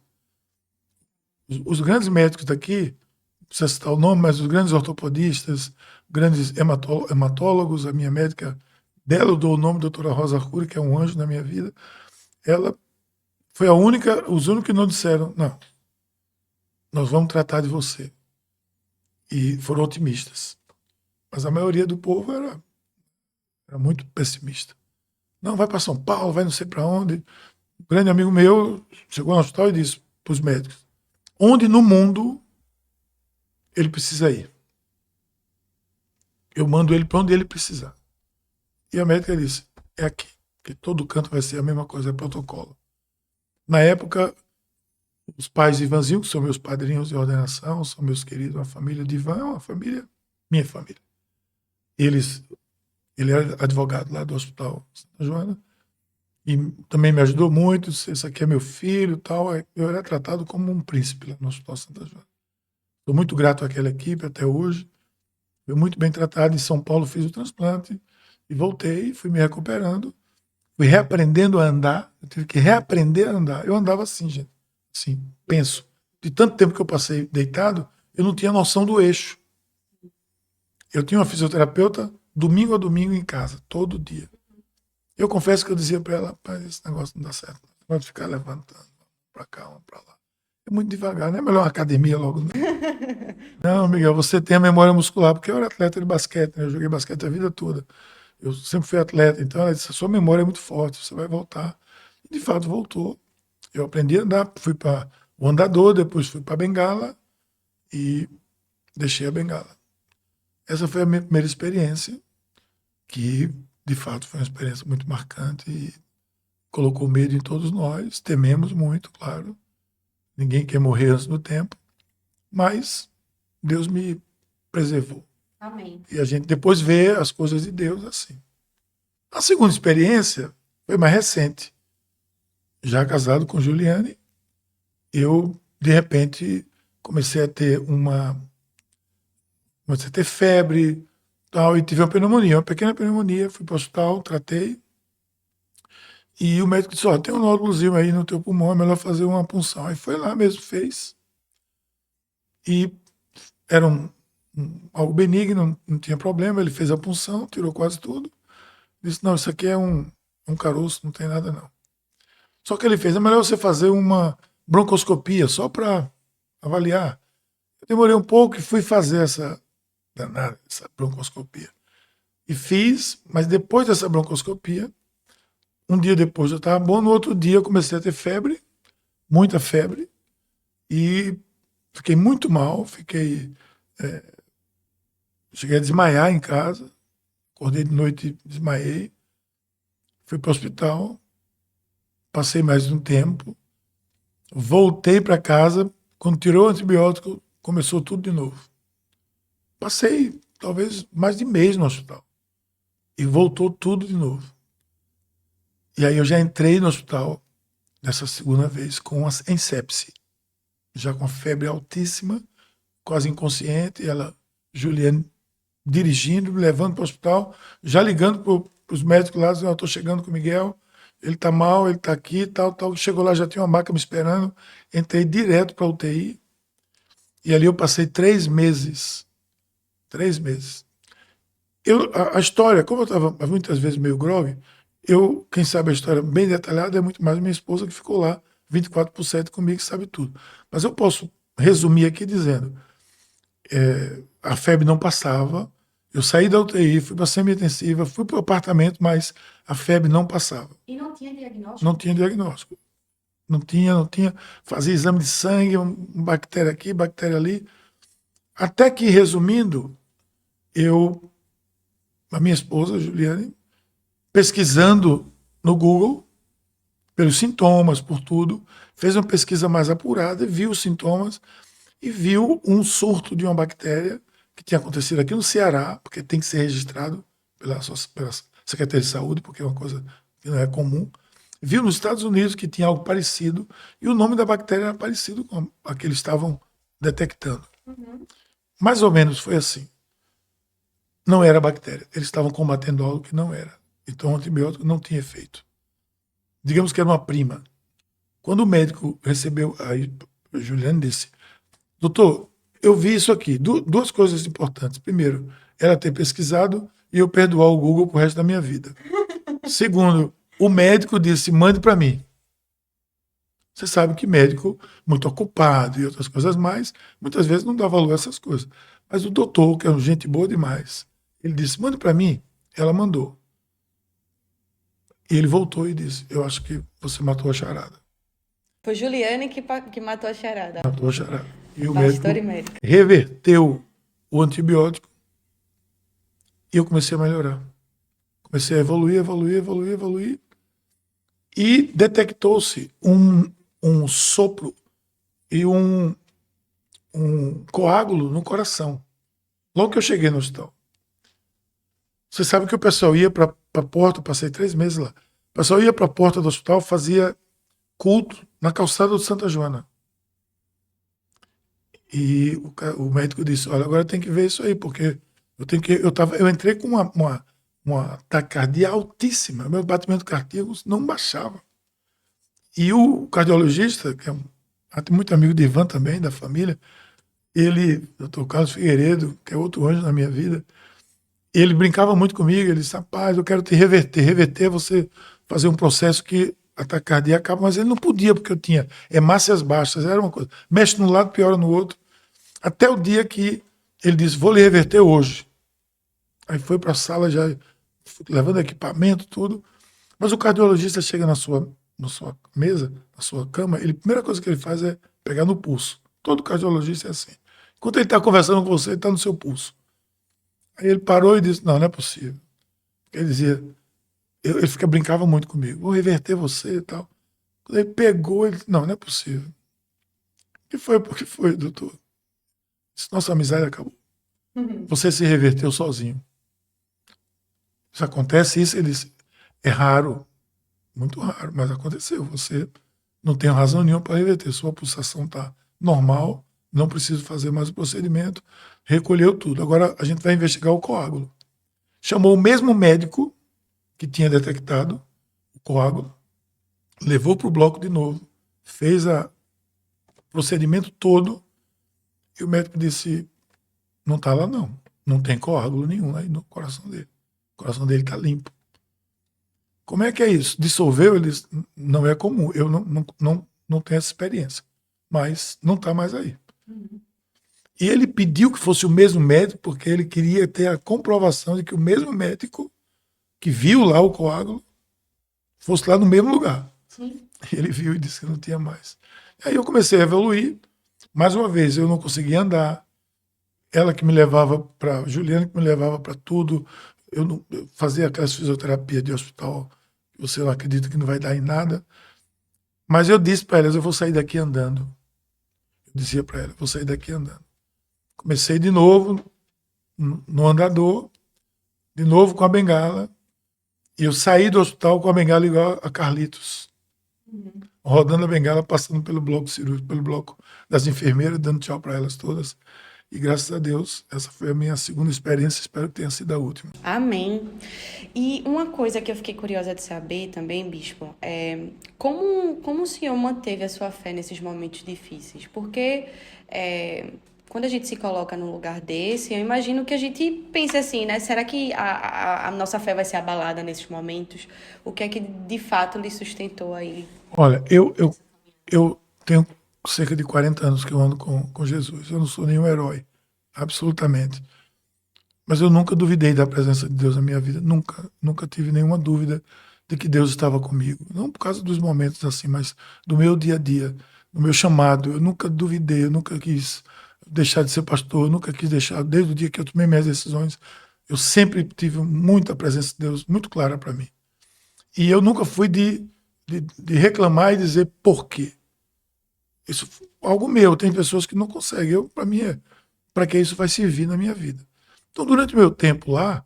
Os grandes médicos daqui, não precisa citar o nome, mas os grandes ortopedistas, grandes hematólogos, a minha médica, dela eu dou o nome, doutora Rosa Arcuri, que é um anjo na minha vida, ela foi os únicos que não disseram, não, nós vamos tratar de você. E foram otimistas. Mas a maioria do povo era muito pessimista. Não, vai para São Paulo, vai não sei para onde. Um grande amigo meu chegou no hospital e disse para os médicos, onde no mundo ele precisa ir? Eu mando ele para onde ele precisar. E a médica disse, é aqui, que todo canto vai ser a mesma coisa, é protocolo. Na época, os pais de Ivanzinho, que são meus padrinhos de ordenação, são meus queridos, uma família de Ivan, uma família, minha família. Ele era advogado lá do Hospital Santa Joana, e também me ajudou muito, disse, esse aqui é meu filho e tal. Eu era tratado como um príncipe lá no Hospital Santa Joana. Estou muito grato àquela equipe até hoje. Fui muito bem tratado. Em São Paulo fiz o transplante e voltei, fui me recuperando. Fui reaprendendo a andar. Eu tive que reaprender a andar. Eu andava assim, gente. Assim, penso. De tanto tempo que eu passei deitado, eu não tinha noção do eixo. Eu tinha uma fisioterapeuta domingo a domingo em casa, todo dia. Eu confesso que eu dizia para ela, rapaz, esse negócio não dá certo. Pode ficar levantando, para cá, um para lá. É muito devagar, não é melhor uma academia logo, não? Não, Miguel, você tem a memória muscular, porque eu era atleta de basquete, né? Eu joguei basquete a vida toda. Eu sempre fui atleta, então ela disse, a sua memória é muito forte, você vai voltar. E de fato voltou. Eu aprendi a andar, fui para o andador, depois fui para a bengala e deixei a bengala. Essa foi a minha primeira experiência, que de fato foi uma experiência muito marcante e colocou medo em todos nós. Tememos muito, claro. Ninguém quer morrer antes do tempo, mas Deus me preservou. Amém. E a gente depois vê as coisas de Deus assim. A segunda experiência foi mais recente. Já casado com Juliane, eu, de repente, comecei a ter febre, tal, e tive uma pequena pneumonia, fui para o hospital, tratei, e o médico disse, tem um nódulozinho aí no teu pulmão, é melhor fazer uma punção. Aí foi lá mesmo, fez, e era algo benigno, não tinha problema, ele fez a punção, tirou quase tudo, disse, não, isso aqui é um caroço, não tem nada não. Só que ele fez, é melhor você fazer uma broncoscopia, só para avaliar. Eu demorei um pouco e fui fazer essa broncoscopia. E fiz, mas depois dessa broncoscopia, um dia depois eu estava bom, no outro dia eu comecei a ter febre, muita febre, e fiquei muito mal, cheguei a desmaiar em casa, acordei de noite e desmaiei, fui para o hospital, passei mais um tempo, voltei para casa, quando tirou o antibiótico, começou tudo de novo. Passei talvez mais de mês no hospital. E voltou tudo de novo. E aí eu já entrei no hospital, nessa segunda vez, em sepse. Já com a febre altíssima, quase inconsciente, Juliane, dirigindo, me levando para o hospital, já ligando para os médicos lá, dizendo, eu estou chegando com o Miguel, ele está mal, ele está aqui, tal. Chegou lá, já tinha uma maca me esperando, entrei direto para a UTI, e ali eu passei 3 meses. 3 meses. A história, como eu estava muitas vezes meio grog, quem sabe a história bem detalhada é muito mais minha esposa, que ficou lá 24% comigo, que sabe tudo. Mas eu posso resumir aqui dizendo, a febre não passava, eu saí da UTI, fui para a semi-intensiva, fui para o apartamento, mas a febre não passava. E não tinha diagnóstico? Não tinha diagnóstico. Não tinha. Fazia exame de sangue, uma bactéria aqui, bactéria ali. Até que, resumindo, a minha esposa, Juliane, pesquisando no Google, pelos sintomas, por tudo, fez uma pesquisa mais apurada, viu os sintomas e viu um surto de uma bactéria que tinha acontecido aqui no Ceará, porque tem que ser registrado pela Secretaria de Saúde, porque é uma coisa que não é comum. Viu nos Estados Unidos que tinha algo parecido, e o nome da bactéria era parecido com a que eles estavam detectando. Mais ou menos foi assim. Não era bactéria, eles estavam combatendo algo que não era. Então o antibiótico não tinha efeito. Digamos que era uma prima. Quando o médico recebeu, aí o Juliano disse, doutor, eu vi isso aqui, duas coisas importantes. Primeiro, ela ter pesquisado e eu perdoar o Google pro resto da minha vida. Segundo, o médico disse, mande para mim. Você sabe que médico, muito ocupado e outras coisas mais, muitas vezes não dá valor a essas coisas. Mas o doutor, que é um gente boa demais, ele disse, mande para mim. Ela mandou. E ele voltou e disse, eu acho que você matou a charada. Foi Juliane que matou a charada. Matou a charada. E o médico Pastor e médica. reverteu o antibiótico e eu comecei a melhorar. Comecei a evoluir. E detectou-se um sopro e um coágulo no coração. Logo que eu cheguei no hospital. Você sabe que o pessoal ia para a porta, passei 3 meses lá. O pessoal ia para a porta do hospital, fazia culto na calçada de Santa Joana. E o médico disse, olha, agora tem que ver isso aí, porque eu entrei com uma taquicardia altíssima, meu batimento cardíaco não baixava. E o cardiologista, que é muito amigo de Ivan também, da família, ele, doutor Carlos Figueiredo, que é outro anjo na minha vida, ele brincava muito comigo, ele disse, rapaz, eu quero te reverter. Reverter é você fazer um processo que a taquicardia acaba, mas ele não podia, porque eu tinha hemácias baixas, era uma coisa. Mexe num lado, piora no outro. Até o dia que ele disse, vou lhe reverter hoje. Aí foi para a sala já levando equipamento, tudo. Mas o cardiologista chega na sua mesa, na sua cama, a primeira coisa que ele faz é pegar no pulso. Todo cardiologista é assim. Enquanto ele está conversando com você, ele está no seu pulso. Aí ele parou e disse, não é possível. Ele dizia, ele brincava muito comigo, vou reverter você e tal. Quando ele pegou, ele disse, não é possível. O que foi, doutor? Disse, nossa amizade acabou. Você se reverteu sozinho. Isso acontece, isso ele disse, é raro, muito raro, mas aconteceu. Você não tem razão nenhuma para reverter. Sua pulsação está normal, não preciso fazer mais o procedimento. Recolheu tudo. Agora a gente vai investigar o coágulo. Chamou o mesmo médico que tinha detectado o coágulo, levou para o bloco de novo, fez o procedimento todo e o médico disse, não está lá não. Não tem coágulo nenhum aí no coração dele. O coração dele está limpo. Como é que é isso? Dissolveu? Ele disse, não é comum. Eu não tenho essa experiência. Mas não está mais aí. E ele pediu que fosse o mesmo médico, porque ele queria ter a comprovação de que o mesmo médico que viu lá o coágulo fosse lá no mesmo lugar. Sim. Ele viu e disse que não tinha mais. Aí eu comecei a evoluir. Mais uma vez, eu não conseguia andar. Ela que me levava para... Juliana que me levava para tudo. Eu fazia aquelas fisioterapias de hospital, você não acredita que não vai dar em nada. Mas eu disse para elas, eu vou sair daqui andando. Eu dizia para ela, vou sair daqui andando. Comecei de novo no andador, de novo com a bengala. E eu saí do hospital com a bengala igual a Carlitos. Rodando a bengala, passando pelo bloco cirúrgico, pelo bloco das enfermeiras, dando tchau para elas todas. E graças a Deus, essa foi a minha segunda experiência, espero que tenha sido a última. Amém. E uma coisa que eu fiquei curiosa de saber também, bispo, é como o senhor manteve a sua fé nesses momentos difíceis? Porque quando a gente se coloca num lugar desse, eu imagino que a gente pense assim, né? Será que a nossa fé vai ser abalada nesses momentos? O que é que de fato lhe sustentou aí? Olha, eu tenho cerca de 40 anos que eu ando com Jesus. Eu não sou nenhum herói, absolutamente. Mas eu nunca duvidei da presença de Deus na minha vida. Nunca tive nenhuma dúvida de que Deus estava comigo. Não por causa dos momentos assim, mas do meu dia a dia, do meu chamado. Eu nunca duvidei, eu nunca quis deixar de ser pastor, eu nunca quis deixar, desde o dia que eu tomei minhas decisões, eu sempre tive muita presença de Deus, muito clara para mim. E eu nunca fui de reclamar e dizer por quê. Isso é algo meu, tem pessoas que não conseguem. Para mim para que isso vai servir na minha vida. Então, durante o meu tempo lá,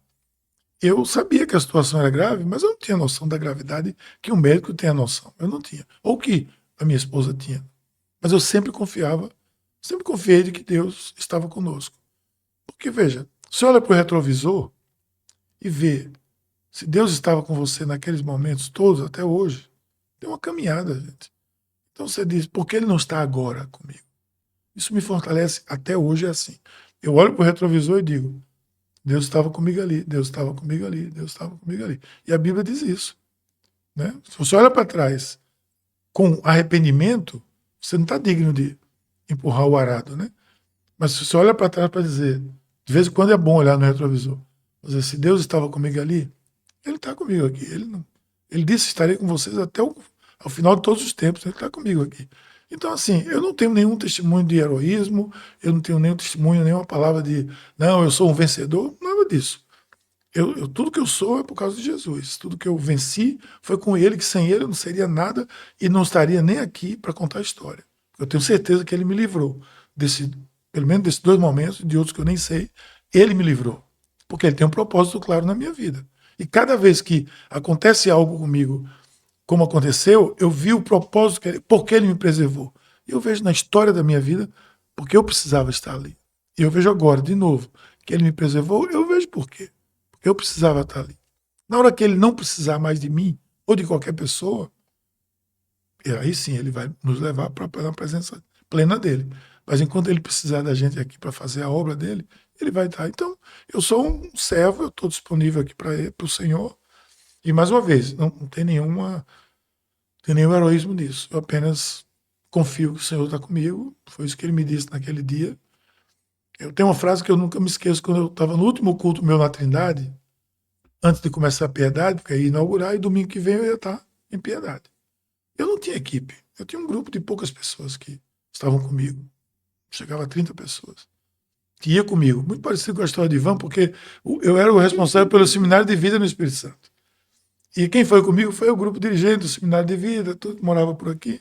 eu sabia que a situação era grave, mas eu não tinha noção da gravidade que um médico tem a noção. Eu não tinha. Ou que a minha esposa tinha. Mas eu sempre confiei de que Deus estava conosco. Porque, veja, você olha para o retrovisor e vê se Deus estava com você naqueles momentos todos, até hoje. Tem uma caminhada, gente. Então você diz, por que ele não está agora comigo? Isso me fortalece até hoje, é assim. Eu olho para o retrovisor e digo, Deus estava comigo ali, Deus estava comigo ali, Deus estava comigo ali. E a Bíblia diz isso. Né? Se você olha para trás com arrependimento, você não está digno de empurrar o arado. Né? Mas se você olha para trás para dizer, de vez em quando é bom olhar no retrovisor, dizer, se Deus estava comigo ali, ele está comigo aqui. Ele disse, estarei com vocês até ao final de todos os tempos, ele está comigo aqui. Então, assim, eu não tenho nenhum testemunho de heroísmo, eu não tenho nenhum testemunho, nenhuma palavra de, não, eu sou um vencedor, nada disso. Tudo que eu sou é por causa de Jesus. Tudo que eu venci foi com ele, que sem ele eu não seria nada e não estaria nem aqui para contar a história. Eu tenho certeza que ele me livrou pelo menos desses 2 momentos, de outros que eu nem sei, ele me livrou. Porque ele tem um propósito claro na minha vida. E cada vez que acontece algo comigo, como aconteceu, eu vi o propósito, porque ele me preservou. E eu vejo na história da minha vida, porque eu precisava estar ali. E eu vejo agora, de novo, que ele me preservou, eu vejo por quê. Porque eu precisava estar ali. Na hora que ele não precisar mais de mim, ou de qualquer pessoa, aí sim ele vai nos levar para a presença plena dele. Mas enquanto ele precisar da gente aqui para fazer a obra dele, ele vai estar. Então, eu sou um servo, eu estou disponível aqui para o Senhor. E mais uma vez, não tem nenhum heroísmo nisso. Eu apenas confio que o Senhor está comigo. Foi isso que ele me disse naquele dia. Eu tenho uma frase que eu nunca me esqueço, quando eu estava no último culto meu na Trindade, antes de começar a Piedade, porque ia inaugurar, e domingo que vem eu ia estar em Piedade. Eu não tinha equipe. Eu tinha um grupo de poucas pessoas que estavam comigo. Chegava a 30 pessoas. Que ia comigo. Muito parecido com a história de Ivan, porque eu era o responsável pelo seminário de vida no Espírito Santo. E quem foi comigo foi o grupo dirigente do seminário de vida, tudo que morava por aqui,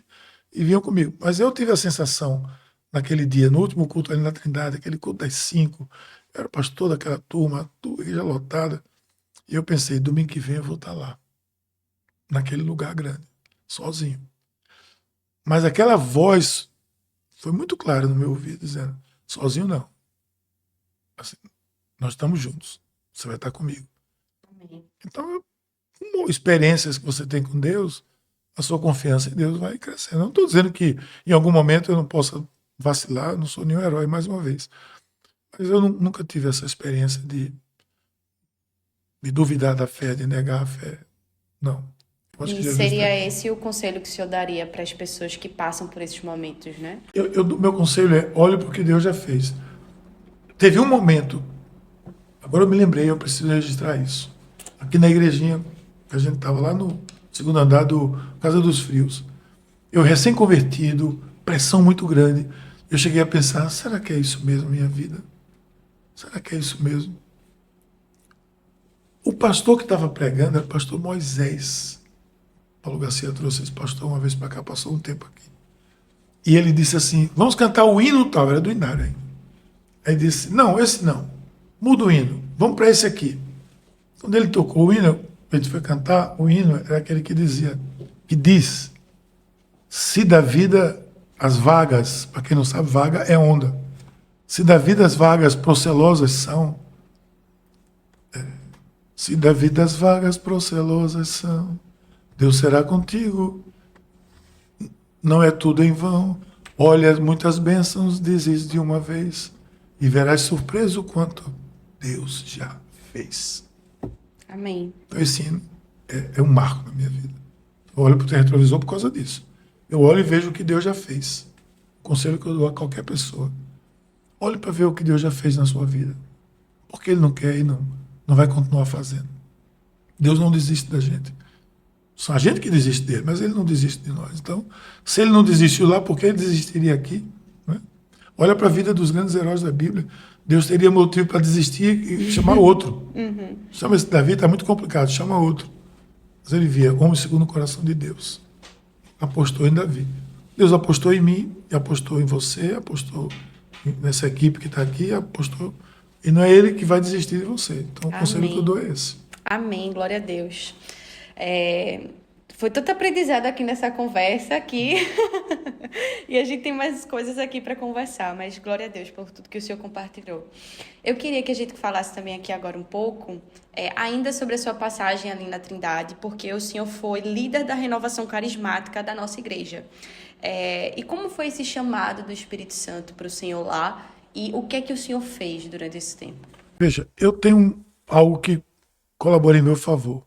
e vinham comigo. Mas eu tive a sensação, naquele dia, no último culto ali na Trindade, aquele culto das 5, eu era pastor daquela turma, igreja lotada, e eu pensei, domingo que vem eu vou estar lá, naquele lugar grande, sozinho. Mas aquela voz foi muito clara no meu ouvido, dizendo, sozinho não. Assim, nós estamos juntos, você vai estar comigo. Amém. Então, com experiências que você tem com Deus, a sua confiança em Deus vai crescendo. Não estou dizendo que em algum momento eu não possa vacilar, não sou nenhum herói, mais uma vez. Mas eu nunca tive essa experiência de duvidar da fé, de negar a fé. Não. Eu acho que E Jesus seria tem. esse o conselho que o senhor daria para as pessoas que passam por esses momentos, né? Meu conselho é, olhe para o que Deus já fez. Teve um momento, agora eu me lembrei, eu preciso registrar isso. Aqui na igrejinha, a gente estava lá no segundo andar do Casa dos Frios. Eu recém-convertido, pressão muito grande. Eu cheguei a pensar, será que é isso mesmo minha vida? Será que é isso mesmo? O pastor que estava pregando era o pastor Moisés. Paulo Garcia trouxe esse pastor uma vez para cá, passou um tempo aqui. E ele disse assim, vamos cantar o hino tal, era do Inário ainda. Aí disse, não, esse não, muda o hino, vamos para esse aqui. Quando ele tocou o hino, a gente foi cantar, o hino era aquele que diz, se da vida as vagas, para quem não sabe, vaga é onda. Se da vida as vagas procelosas são, se da vida as vagas procelosas são, Deus será contigo, não é tudo em vão. Olha muitas bênçãos, dizes de uma vez, e verás surpreso quanto Deus já fez. Amém. Então esse hino é um marco na minha vida. Eu olho para o retrovisor por causa disso. Eu olho e vejo o que Deus já fez. O conselho que eu dou a qualquer pessoa. Olhe para ver o que Deus já fez na sua vida. Porque Ele não quer e não vai continuar fazendo. Deus não desiste da gente. Só a gente que desiste dele, mas Ele não desiste de nós. Então, se Ele não desistiu lá, por que Ele desistiria aqui? Né? Olha para a vida dos grandes heróis da Bíblia. Deus teria motivo para desistir e chamar outro. Chama esse Davi, está muito complicado, chama outro. Mas ele via, homem segundo o coração de Deus. Apostou em Davi. Deus apostou em mim, e apostou em você, apostou nessa equipe que está aqui, apostou. E não é ele que vai desistir de você. Então, o conselho que eu dou é esse. Amém, glória a Deus. Foi tanto aprendizado aqui nessa conversa aqui. E a gente tem mais coisas aqui para conversar, mas glória a Deus por tudo que o Senhor compartilhou. Eu queria que a gente falasse também aqui agora um pouco, ainda sobre a sua passagem ali na Trindade, porque o Senhor foi líder da renovação carismática da nossa igreja. E como foi esse chamado do Espírito Santo para o Senhor lá? E o que é que o Senhor fez durante esse tempo? Veja, eu tenho algo que colabora em meu favor.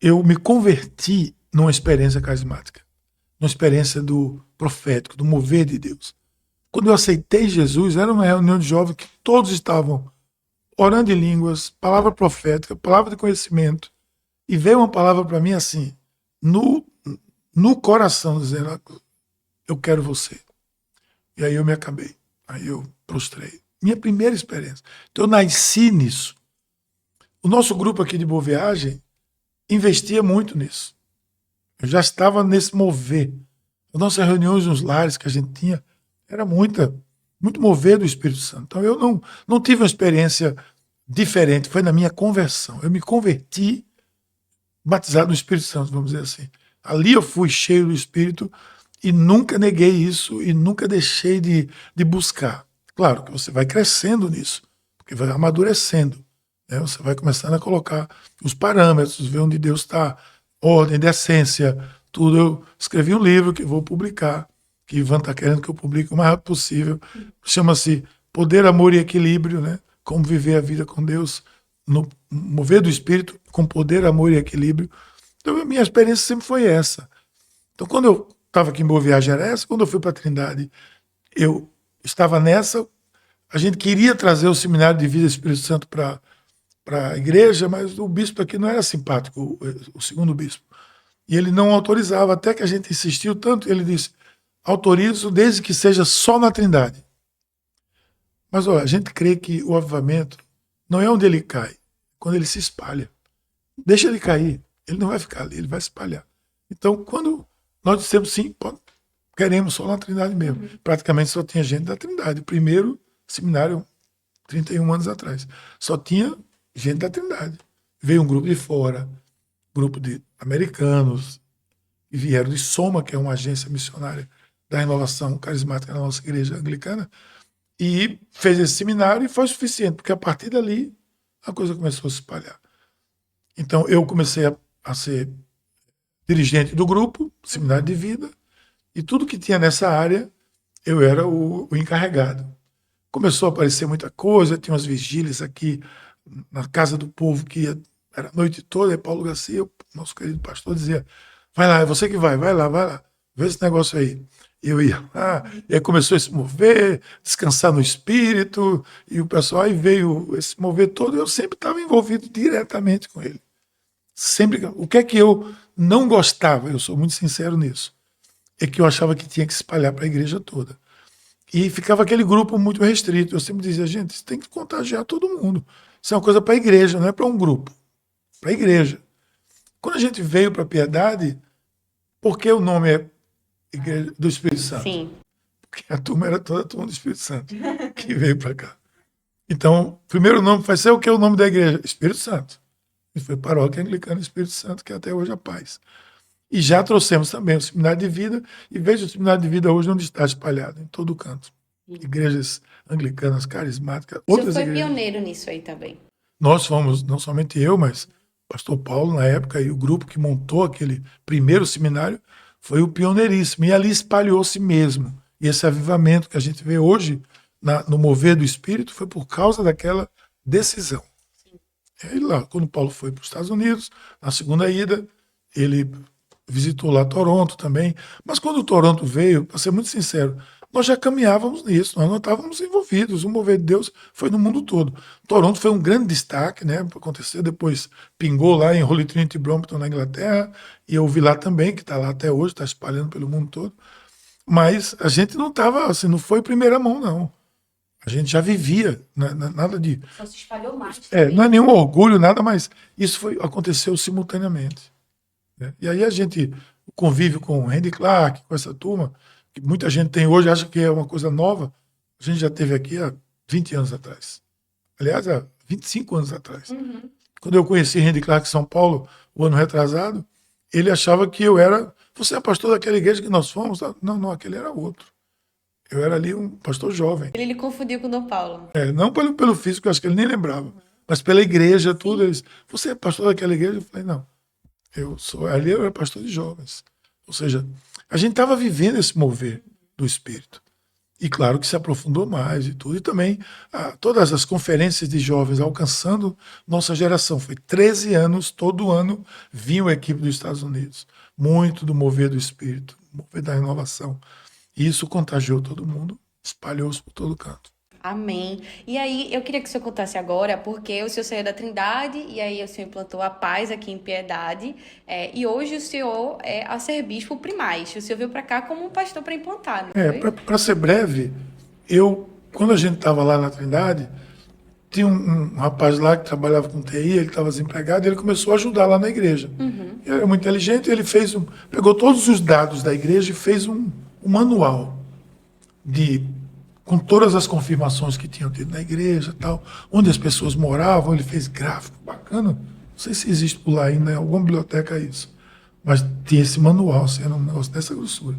Eu me converti numa experiência carismática, numa experiência do profético, do mover de Deus. Quando eu aceitei Jesus, era uma reunião de jovens que todos estavam orando em línguas, palavra profética, palavra de conhecimento, e veio uma palavra para mim assim, no coração, dizendo, eu quero você. E aí eu me acabei, aí eu prostrei. Minha primeira experiência. Então eu nasci nisso. O nosso grupo aqui de Boa Viagem investia muito nisso. Eu já estava nesse mover. As nossas reuniões nos lares que a gente tinha era muito mover do Espírito Santo. Então eu não tive uma experiência diferente, foi na minha conversão. Eu me converti batizado no Espírito Santo, vamos dizer assim. Ali eu fui cheio do Espírito e nunca neguei isso e nunca deixei de buscar. Claro que você vai crescendo nisso, porque vai amadurecendo. Né? Você vai começando a colocar os parâmetros, ver onde Deus está, ordem, decência, tudo. Eu escrevi um livro que vou publicar, que Ivan está querendo que eu publique o mais rápido possível. Chama-se Poder, Amor e Equilíbrio, né? Como viver a vida com Deus, no mover do Espírito, com poder, amor e equilíbrio. Então, a minha experiência sempre foi essa. Então, quando eu estava aqui em Boa Viagem era essa, quando eu fui para a Trindade, eu estava nessa. A gente queria trazer o Seminário de Vida Espírito Santo para a igreja, mas o bispo aqui não era simpático, o segundo bispo. E ele não autorizava, até que a gente insistiu tanto, ele disse, autorizo desde que seja só na Trindade. Mas olha, a gente crê que o avivamento não é onde ele cai, é quando ele se espalha. Deixa ele cair, ele não vai ficar ali, ele vai se espalhar. Então, quando nós dissemos sim, queremos só na Trindade mesmo. Praticamente só tinha gente da Trindade. O primeiro seminário, 31 anos atrás, só tinha gente da Trindade. Veio um grupo de fora, grupo de americanos, que vieram de Soma, que é uma agência missionária da renovação carismática da nossa igreja anglicana, e fez esse seminário e foi suficiente, porque a partir dali a coisa começou a se espalhar. Então eu comecei a ser dirigente do grupo, seminário de vida, e tudo que tinha nessa área eu era o encarregado. Começou a aparecer muita coisa, tinha umas vigílias aqui na Casa do Povo, que era a noite toda, e Paulo Garcia, nosso querido pastor, dizia, vai lá, é você que vai lá, vê esse negócio aí. Eu ia lá, e aí começou a se mover, descansar no espírito, e o pessoal aí veio esse mover todo, eu sempre estava envolvido diretamente com ele. Sempre. O que é que eu não gostava, eu sou muito sincero nisso, é que eu achava que tinha que se espalhar para a igreja toda. E ficava aquele grupo muito restrito. Eu sempre dizia, gente, isso tem que contagiar todo mundo. Isso é uma coisa para a igreja, não é para um grupo. Para a igreja. Quando a gente veio para a Piedade, por que o nome é Igreja do Espírito Santo? Sim. Porque a turma era toda a turma do Espírito Santo que veio para cá. Então, o primeiro nome vai ser o que é o nome da igreja? Espírito Santo. E foi Paróquia Anglicana Espírito Santo, que até hoje é a paz. E já trouxemos também o Seminário de Vida, e veja o Seminário de Vida hoje onde está espalhado, em todo canto. Igrejas anglicanas, carismáticas, outras igrejas. Você foi pioneiro nisso aí também. Nós fomos, não somente eu, mas o pastor Paulo, na época, e o grupo que montou aquele primeiro seminário, foi o pioneiríssimo. E ali espalhou-se mesmo. E esse avivamento que a gente vê hoje, no mover do Espírito, foi por causa daquela decisão. E aí lá, quando Paulo foi para os Estados Unidos, na segunda ida, ele visitou lá Toronto também. Mas quando o Toronto veio, para ser muito sincero, nós já caminhávamos nisso, nós não estávamos envolvidos. O mover de Deus foi no mundo todo. Toronto foi um grande destaque, né? Aconteceu, depois pingou lá em Holy Trinity Brompton, na Inglaterra, e eu vi lá também, que está lá até hoje, está espalhando pelo mundo todo. Mas a gente não estava, assim, não foi primeira mão, não. A gente já vivia, nada de... Só se espalhou mais. Não é nenhum orgulho, nada, mas isso aconteceu simultaneamente. Né? E aí a gente convive com o Randy Clark, com essa turma, que muita gente tem hoje, acha que é uma coisa nova, A gente já teve aqui há 20 anos atrás. Aliás, há 25 anos atrás. Quando eu conheci Randy Clark em São Paulo, o ano retrasado, ele achava que eu era... Você é pastor daquela igreja que nós fomos? Não, aquele era outro. Eu era ali um pastor jovem. Ele lhe confundiu com o Dom Paulo. Não pelo físico, eu acho que ele nem lembrava, mas pela igreja, tudo. Eles, você é pastor daquela igreja? Eu falei, não. Ali eu era pastor de jovens. Ou seja, a gente estava vivendo esse mover do Espírito. E claro que se aprofundou mais e tudo. E também todas as conferências de jovens alcançando nossa geração. Foi 13 anos, todo ano vinha a equipe dos Estados Unidos. Muito do mover do Espírito, mover da renovação. E isso contagiou todo mundo, espalhou-se por todo canto. Amém. E aí, eu queria que o senhor contasse agora, porque o senhor saiu da Trindade, e aí o senhor implantou a paz aqui em Piedade, e hoje o senhor é arcebispo primaz. O senhor veio para cá como um pastor para implantar, não foi? Para ser breve, quando a gente estava lá na Trindade, tinha um rapaz lá que trabalhava com TI, ele estava desempregado, e ele começou a ajudar lá na igreja. Ele era muito inteligente, ele pegou todos os dados da igreja e fez um manual com todas as confirmações que tinham tido na igreja, tal, onde as pessoas moravam. Ele fez gráfico bacana. Não sei se existe por lá ainda, em alguma biblioteca isso. Mas tinha esse manual, era um negócio dessa grossura.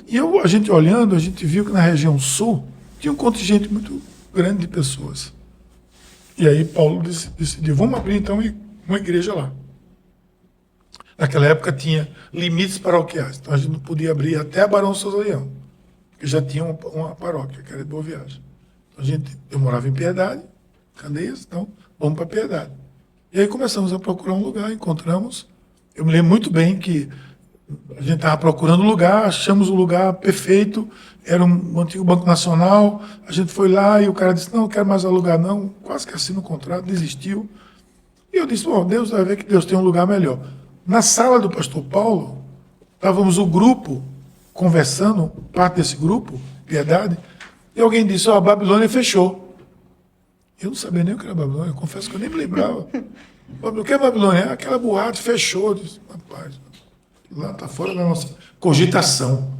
E a gente olhando, a gente viu que na região sul tinha um contingente muito grande de pessoas. E aí Paulo decidiu, vamos abrir então uma igreja lá. Naquela época tinha limites paroquiais, então a gente não podia abrir até a Barão Souza Leão, porque já tinha uma paróquia, que era de Boa Viagem. Então eu morava em Piedade, Candeias, então vamos para Piedade. E aí começamos a procurar um lugar, encontramos. Eu me lembro muito bem que a gente estava procurando um lugar, achamos o lugar perfeito, era um antigo Banco Nacional, a gente foi lá e o cara disse, não quero mais alugar não, quase que assina o contrato, desistiu. E eu disse, bom, Deus vai ver que Deus tem um lugar melhor. Na sala do pastor Paulo, estávamos o grupo conversando, parte desse grupo, Piedade, e alguém disse, a Babilônia fechou. Eu não sabia nem o que era Babilônia, eu confesso que eu nem me lembrava. O que é Babilônia? Aquela boate fechou. Eu disse, rapaz, lá está fora da nossa cogitação.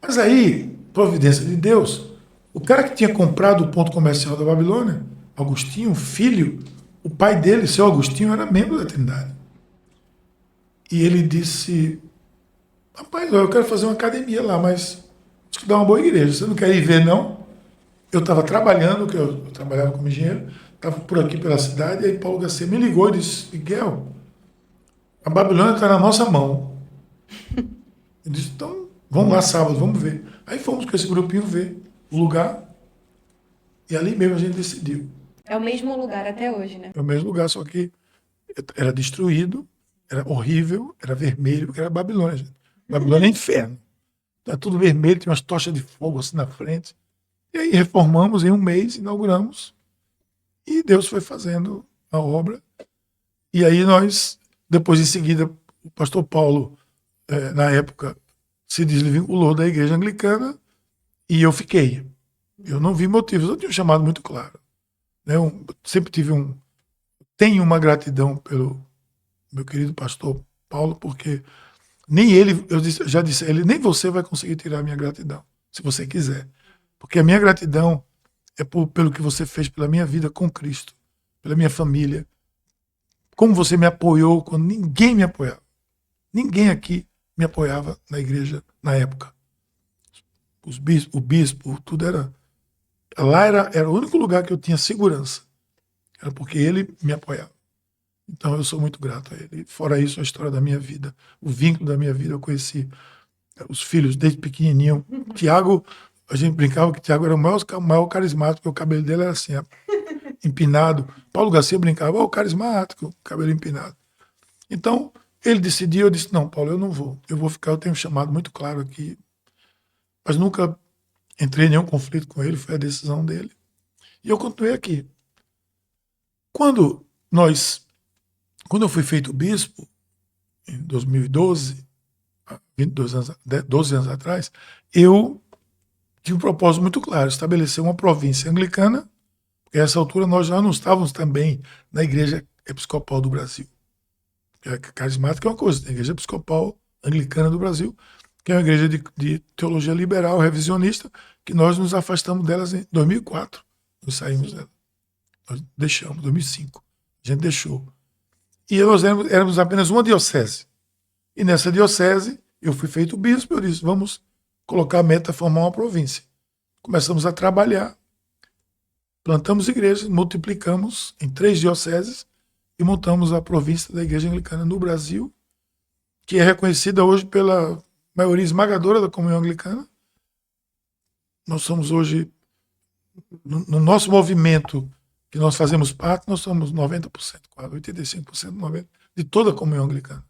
Mas aí, providência de Deus, o cara que tinha comprado o ponto comercial da Babilônia, Agostinho, filho, o pai dele, seu Agostinho, era membro da Trindade. E ele disse, rapaz, eu quero fazer uma academia lá, mas acho que dá uma boa igreja. Você não quer ir ver, não? Eu estava trabalhando, que eu trabalhava como engenheiro, estava por aqui pela cidade, e aí Paulo Garcia me ligou e disse, Miguel, a Babilônia está na nossa mão. Eu disse, então, vamos lá sábado, vamos ver. Aí fomos com esse grupinho ver o lugar, e ali mesmo a gente decidiu. É o mesmo lugar até hoje, né? É o mesmo lugar, só que era destruído, era horrível, era vermelho, porque era Babilônia, gente. Babilônia é inferno. Era tudo vermelho, tinha umas tochas de fogo assim na frente. E aí reformamos em um mês, inauguramos, e Deus foi fazendo a obra. E aí nós, depois em seguida, o pastor Paulo, na época, se desvinculou da igreja anglicana e eu fiquei. Eu não vi motivos, eu tinha um chamado muito claro. Eu sempre tenho uma gratidão pelo meu querido pastor Paulo, porque nem ele, já disse a ele, nem você vai conseguir tirar a minha gratidão, se você quiser. Porque a minha gratidão é pelo que você fez pela minha vida com Cristo, pela minha família, como você me apoiou quando ninguém me apoiava. Ninguém aqui me apoiava na igreja na época. O bispo, tudo era... Lá era o único lugar que eu tinha segurança. Era porque ele me apoiava. Então eu sou muito grato a ele. Fora isso, a história da minha vida, o vínculo da minha vida, eu conheci os filhos desde pequenininho. Tiago, a gente brincava que Tiago era o maior carismático, porque o cabelo dele era assim, empinado. Paulo Garcia brincava, o carismático, cabelo empinado. Então, ele decidiu, eu disse, não, Paulo, eu não vou. Eu vou ficar, eu tenho um chamado muito claro aqui. Mas nunca entrei em nenhum conflito com ele, foi a decisão dele. E eu continuei aqui. Quando eu fui feito bispo, em 2012, 12 anos atrás, eu tinha um propósito muito claro, estabelecer uma província anglicana, porque a essa altura nós já não estávamos também na Igreja Episcopal do Brasil. A carismática é uma coisa, a Igreja Episcopal Anglicana do Brasil, que é uma igreja de teologia liberal, revisionista, que nós nos afastamos delas em 2004. Nós saímos dela. Nós deixamos, 2005. A gente deixou. E nós éramos apenas uma diocese. E nessa diocese, eu fui feito bispo, eu disse, vamos colocar a meta, formar uma província. Começamos a trabalhar, plantamos igrejas, multiplicamos em 3 dioceses e montamos a província da Igreja Anglicana no Brasil, que é reconhecida hoje pela maioria esmagadora da comunhão anglicana. Nós somos hoje, no nosso movimento que nós fazemos parte, nós somos 90%, quase 85%, 90% de toda a comunhão anglicana,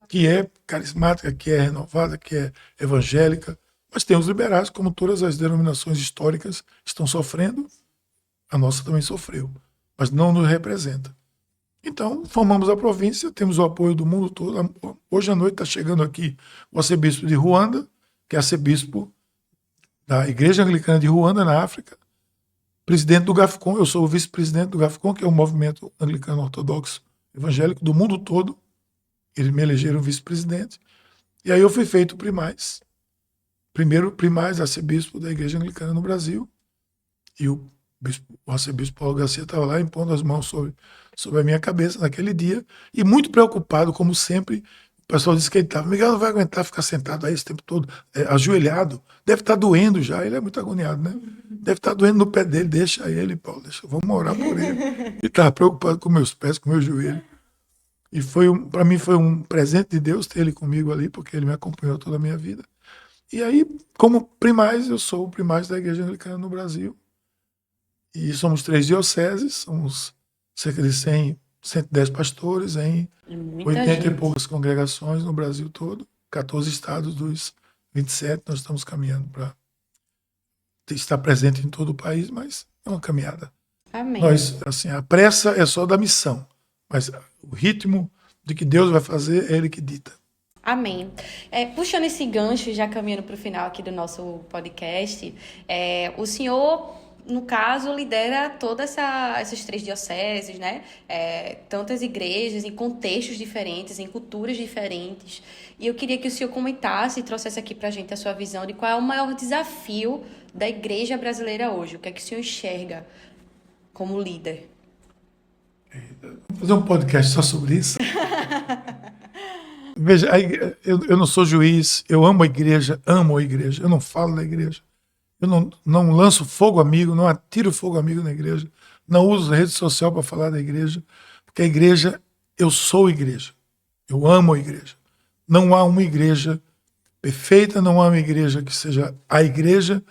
que é carismática, que é renovada, que é evangélica. Mas tem os liberais, como todas as denominações históricas estão sofrendo, a nossa também sofreu, mas não nos representa. Então, formamos a província, temos o apoio do mundo todo. Hoje à noite está chegando aqui o arcebispo de Ruanda, que é arcebispo da Igreja Anglicana de Ruanda, na África, presidente do GAFCON, eu sou o vice-presidente do GAFCON, que é o movimento anglicano ortodoxo evangélico do mundo todo. Eles me elegeram vice-presidente. E aí eu fui feito primaz. Primeiro primaz, arcebispo da Igreja Anglicana no Brasil. E o arcebispo Paulo Garcia estava lá impondo as mãos sobre a minha cabeça naquele dia. E muito preocupado, como sempre. O pessoal disse que ele estava, Miguel não vai aguentar ficar sentado aí esse tempo todo, ajoelhado. Deve estar doendo já. Ele é muito agoniado, né? Deve estar doendo no pé dele. Deixa ele, Paulo. Vamos orar por ele. Ele estava preocupado com meus pés, com meu joelho. E para mim foi um presente de Deus ter ele comigo ali, porque ele me acompanhou toda a minha vida. E aí, como primaz, eu sou o primaz da Igreja Anglicana no Brasil. E somos 3 dioceses, somos cerca de 110 pastores em 80 e poucas congregações no Brasil todo, 14 estados dos 27. Nós estamos caminhando para estar presente em todo o país, mas é uma caminhada. Amém. A pressa é só da missão, mas o ritmo de que Deus vai fazer é Ele que dita. Amém. Puxando esse gancho, já caminhando para o final aqui do nosso podcast, o senhor, no caso, lidera todas essas 3 dioceses, né? Tantas igrejas em contextos diferentes, em culturas diferentes. E eu queria que o senhor comentasse e trouxesse aqui para a gente a sua visão de qual é o maior desafio da igreja brasileira hoje. O que é que o senhor enxerga como líder? Vou fazer um podcast só sobre isso. Veja, eu não sou juiz, eu amo a igreja, eu não falo da igreja, eu não lanço fogo amigo, não atiro fogo amigo na igreja, não uso rede social para falar da igreja, porque a igreja, eu sou igreja, eu amo a igreja. Não há uma igreja perfeita, não há uma igreja que seja a igreja.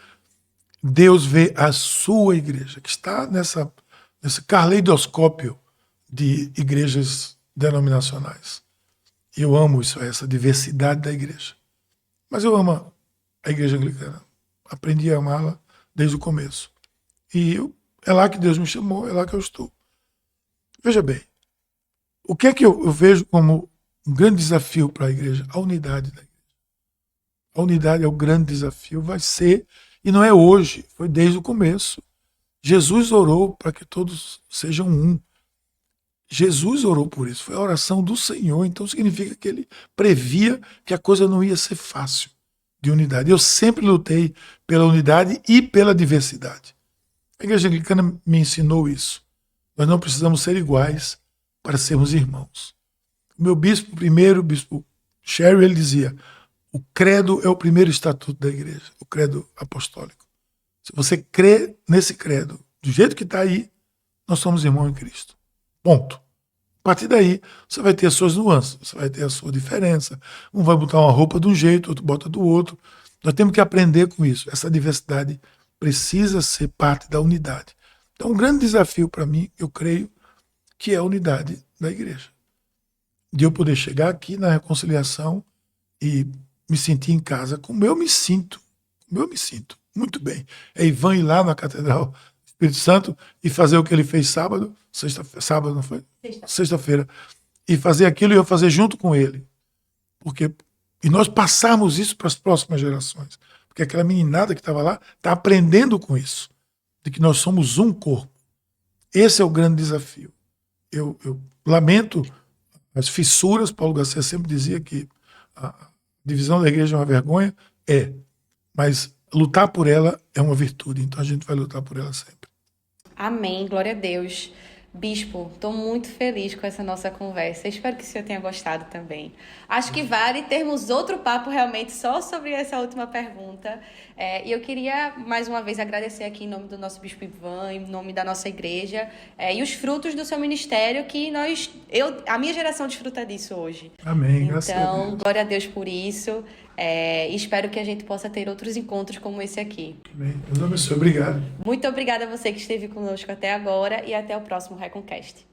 Deus vê a sua igreja, que está nesse caleidoscópio de igrejas denominacionais. Eu amo isso, essa diversidade da igreja. Mas eu amo a igreja anglicana. Aprendi a amá-la desde o começo. E é lá que Deus me chamou, é lá que eu estou. Veja bem, o que é que eu vejo como um grande desafio para a igreja? A unidade da igreja. A unidade é o grande desafio, vai ser, e não é hoje, foi desde o começo. Jesus orou para que todos sejam um. Jesus orou por isso, foi a oração do Senhor, então significa que ele previa que a coisa não ia ser fácil de unidade. Eu sempre lutei pela unidade e pela diversidade. A Igreja Anglicana me ensinou isso. Nós não precisamos ser iguais para sermos irmãos. O meu bispo primeiro, o bispo Sherry, ele dizia, o credo é o primeiro estatuto da igreja, o credo apostólico. Se você crê nesse credo, do jeito que está aí, nós somos irmãos em Cristo. Ponto. A partir daí, você vai ter as suas nuances, você vai ter a sua diferença. Um vai botar uma roupa de um jeito, outro bota do outro. Nós temos que aprender com isso. Essa diversidade precisa ser parte da unidade. Então, um grande desafio para mim, eu creio, que é a unidade da igreja. De eu poder chegar aqui na reconciliação e me sentir em casa, como eu me sinto muito bem. É Ivan ir lá na Catedral Espírito Santo e fazer o que ele fez sábado não foi? Sexta-feira. E fazer aquilo e eu fazer junto com ele. E nós passarmos isso para as próximas gerações. Porque aquela meninada que estava lá está aprendendo com isso. De que nós somos um corpo. Esse é o grande desafio. Eu lamento as fissuras. Paulo Garcia sempre dizia que a divisão da igreja é uma vergonha? É. Mas lutar por ela é uma virtude, então a gente vai lutar por ela sempre. Amém, glória a Deus. Bispo, estou muito feliz com essa nossa conversa. Espero que o senhor tenha gostado também. Acho que vale termos outro papo realmente só sobre essa última pergunta. E eu queria, mais uma vez, agradecer aqui em nome do nosso Bispo Ivan, em nome da nossa igreja, e os frutos do seu ministério que a minha geração desfruta disso hoje. Amém, graças a Então, Deus. glória a Deus por isso. E espero que a gente possa ter outros encontros como esse aqui. Amém. Deus abençoe. Obrigado. Muito obrigada a você que esteve conosco até agora e até o próximo Reconcast.